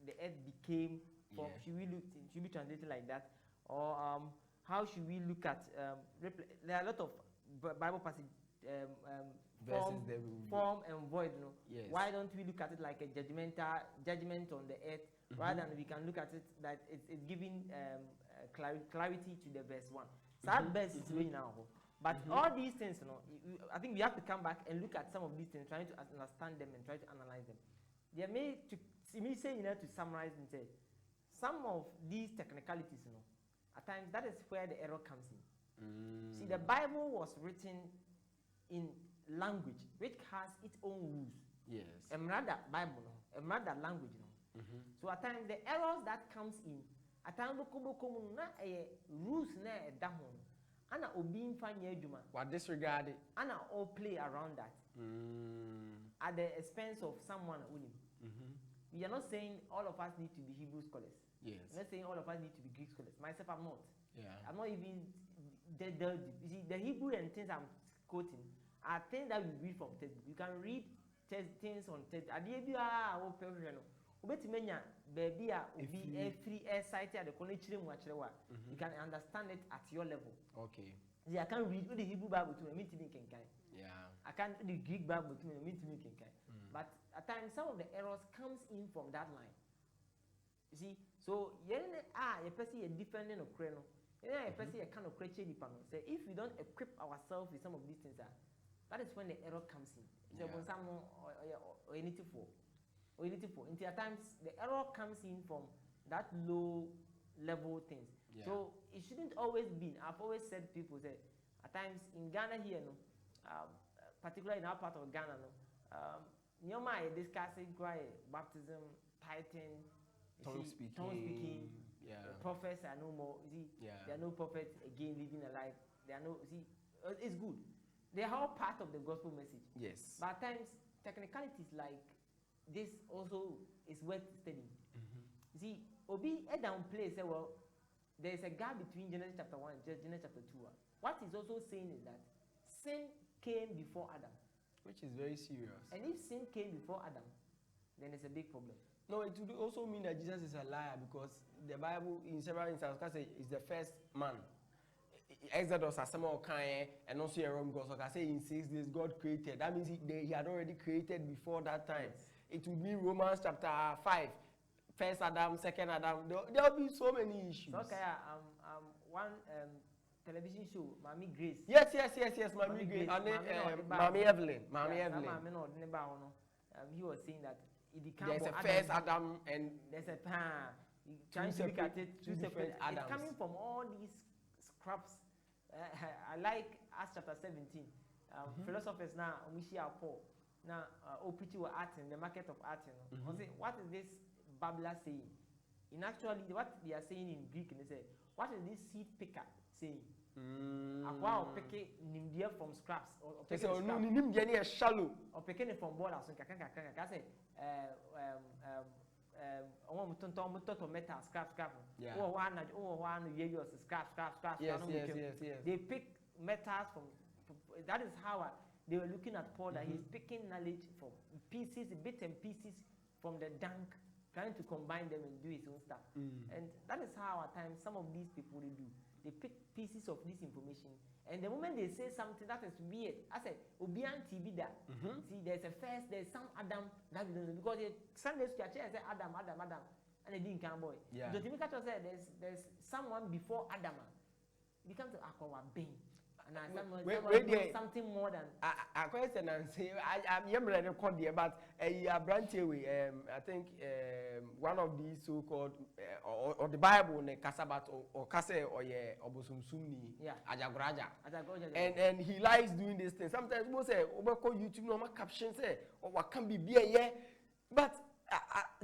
the earth became form. Should be translated like that, or how should we look at there are a lot of Bible passage form and void, you know. Yes. Why don't we look at it like a judgment on the earth, rather than we can look at it that it's giving clarity to the verse 1. So that verse is really now. But all these things, you know, I think we have to come back and look at some of these things, trying to understand them and try to analyze them. They are made to say, you know, to summarize and say, some of these technicalities, you know, at times that is where the error comes in. See, the Bible was written in language which has its own rules. Yes. And rather Bible, no, and rather language, no. So at times the errors that comes in, at times na rules na edahon, ana obi mfanye adwuma. What disregard it? Ana all play around that. At the expense of someone winning. We are not saying all of us need to be Hebrew scholars. Yes. I'm not saying all of us need to be Greek scholars. Myself, I'm not. Yeah. I'm not even. You see, the Hebrew and things I'm quoting are things that we read from textbook. You can read things on textbook. You can understand it at your level. Okay. See, I can't read the Hebrew Bible to me. Yeah. I can't read the Greek Bible to me. But at times, some of the errors comes in from that line. You see, so you person a defending of Kreno. You person a kind of creature dependent. Say if we don't equip ourselves with some of these things, that is when the error comes in. So when someone or anything for. Until at times the error comes in from that low level things. Yeah. So it shouldn't always be. I've always said people say at times in Ghana here, no, particularly in our part of Ghana, no, Nyoma is discussing baptism, tithing, tongue speaking. Yeah. Prophets are no more. See, there are no prophets again living a life. There are no. See, it's good. They are all part of the gospel message. Yes. But at times technicalities like this also is worth studying. You see, Obi down place say, well, there is a gap between Genesis chapter 1 and Genesis chapter 2. What he's also saying is that sin came before Adam. Which is very serious. And if sin came before Adam, then it's a big problem. No, it would also mean that Jesus is a liar, because the Bible in several instances is the first man. Exodus as some kind, and also Rome goes. So I say in 6 days God created. That means he had already created before that time. Yes. It would mean Romans chapter 5, first Adam, second Adam. There will be so many issues. So okay, one television show, Mommy Grace. Yes, Mommy Grace. And Mommy Evelyn. He was saying that there's a first Adam and there's a trying to look at it two separate Adams. It's coming from all these scraps. I like Acts chapter 17. Philosophers now we see our Paul now OPT were art in the market of art. You know, say, what is this babbler saying? In actually, what they are saying in Greek, and they say, what is this seed picker saying? Akwa picking nimdia from scraps or picking shallow or picking it from borders. I say scrap. Yeah. Scrap. Yes. They pick metals from that is how they were looking at Paul, that he's picking knowledge from pieces, bits and pieces from the dunk, trying to combine them and do his own stuff. And that is how at times some of these people they do. they pick pieces of this information, and the moment they say something that is weird, I said, Obian TV that. See, there's some Adam that we don't know, because Sunday school I said Adam, and they didn't come boy. Yeah. The TV catcher said there's someone before Adam. They come to Aqua Bing. And someone knows something more than I question and say I'm ready to call there, but a branch away. I think one of these so-called or the Bible ne kasabat or kase or obosum sumni ajagoraja. And he likes doing this thing. Sometimes we say obeko YouTube normal caption say or what can be here, but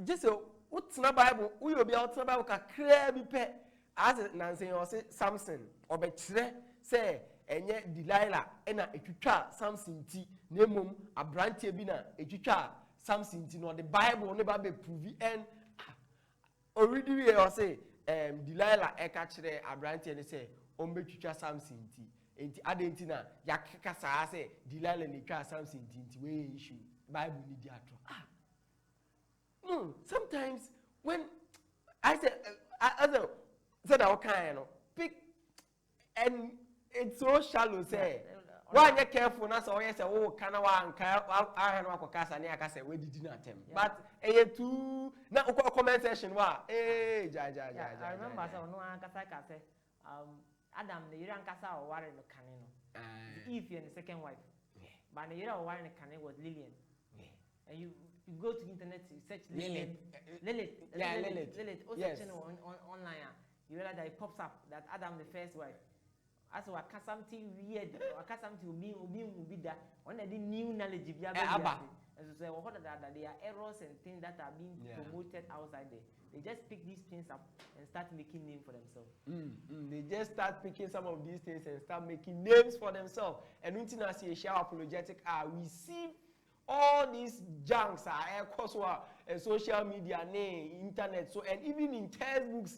just what's na Bible? We will be out na Bible ka clear be pe as Nancy or say Samson or be say. Enye Delilah ena etwitwa Samson ti nemom abrantie bi na etwitwa Samson ti no the Bible ne ba be prove and already we say Delilah eka kire abrantie ne say ombetwitwa Samson ti enti adenti na yakeka saa say Delilah ne twa Samson ti we issue Bible ni di atro no sometimes when I said I kind no pick and it's so shallow say why you careful na so yes oh kana wa nka ahwe no akokasa ne akasa we didi na tem but too na comment section wa ja I remember say no akasa kase Adam the yira nkasa o ware no kane no Eve and the second wife but the yira o ware no kane was Lillian and you go to internet to search Lilith yes. searching online you realize that it pops up that Adam the first wife. As we are something weird, or something will be that on the new knowledge of Yabba. As you say, that there are errors and things that are being promoted outside there. They just pick these things up and start making names for themselves. They just start picking some of these things and start making names for themselves. And until I see a shower apologetic, we see all these junks across social media, internet, so and even in textbooks,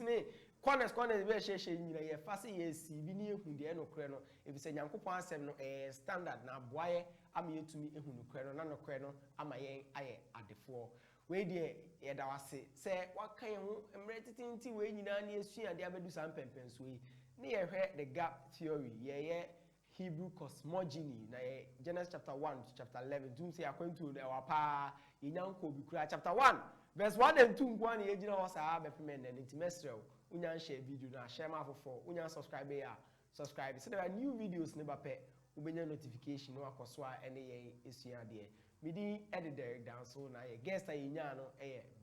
corners be share nyina ye fase ye si bi ni ehun de no kre no e bi se nyankopon asem no standard na boaye ama yetumi ehun no kre no na no kre no ama yen aye adefo we de ye da wase se wakan ho emre titinti we nyina na esua de abedu sam pempenso yi ne ye hwe the gap theory ye Hebrew cosmogeny na Genesis chapter 1 to chapter 11 tum say according to our pa ye nyanko bi kura chapter 1 verse 1 and 2 nkwa na ye gina wo sa be pemene na ntimesrew unyan share video na share ma for unyan subscribe ya subscribe so there are new videos ne ba pe ubenya notification no akoso a ene ye esua de midi editor down so na ye guest a nya no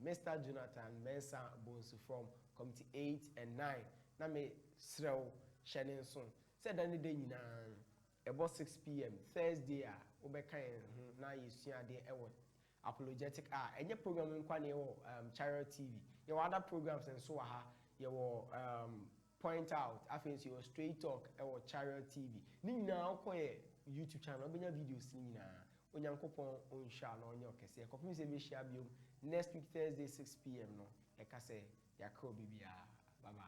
Mr. Jonathan Mensa Bonsu from committee 8 and 9 na me srew sharing so said any day nyina about 6 p.m. Thursday a obeka na yesua de apologetic enye program nkwa ne Chariot TV your other programs and so ha your point out afensi your straight talk Chariot TV ni nyina ko YouTube channel obenya videos ni nyina onyankopon onsha na onye okese ekofim se be share biom next week Thursday 6 p.m. no ekase yakro bibia bye bye.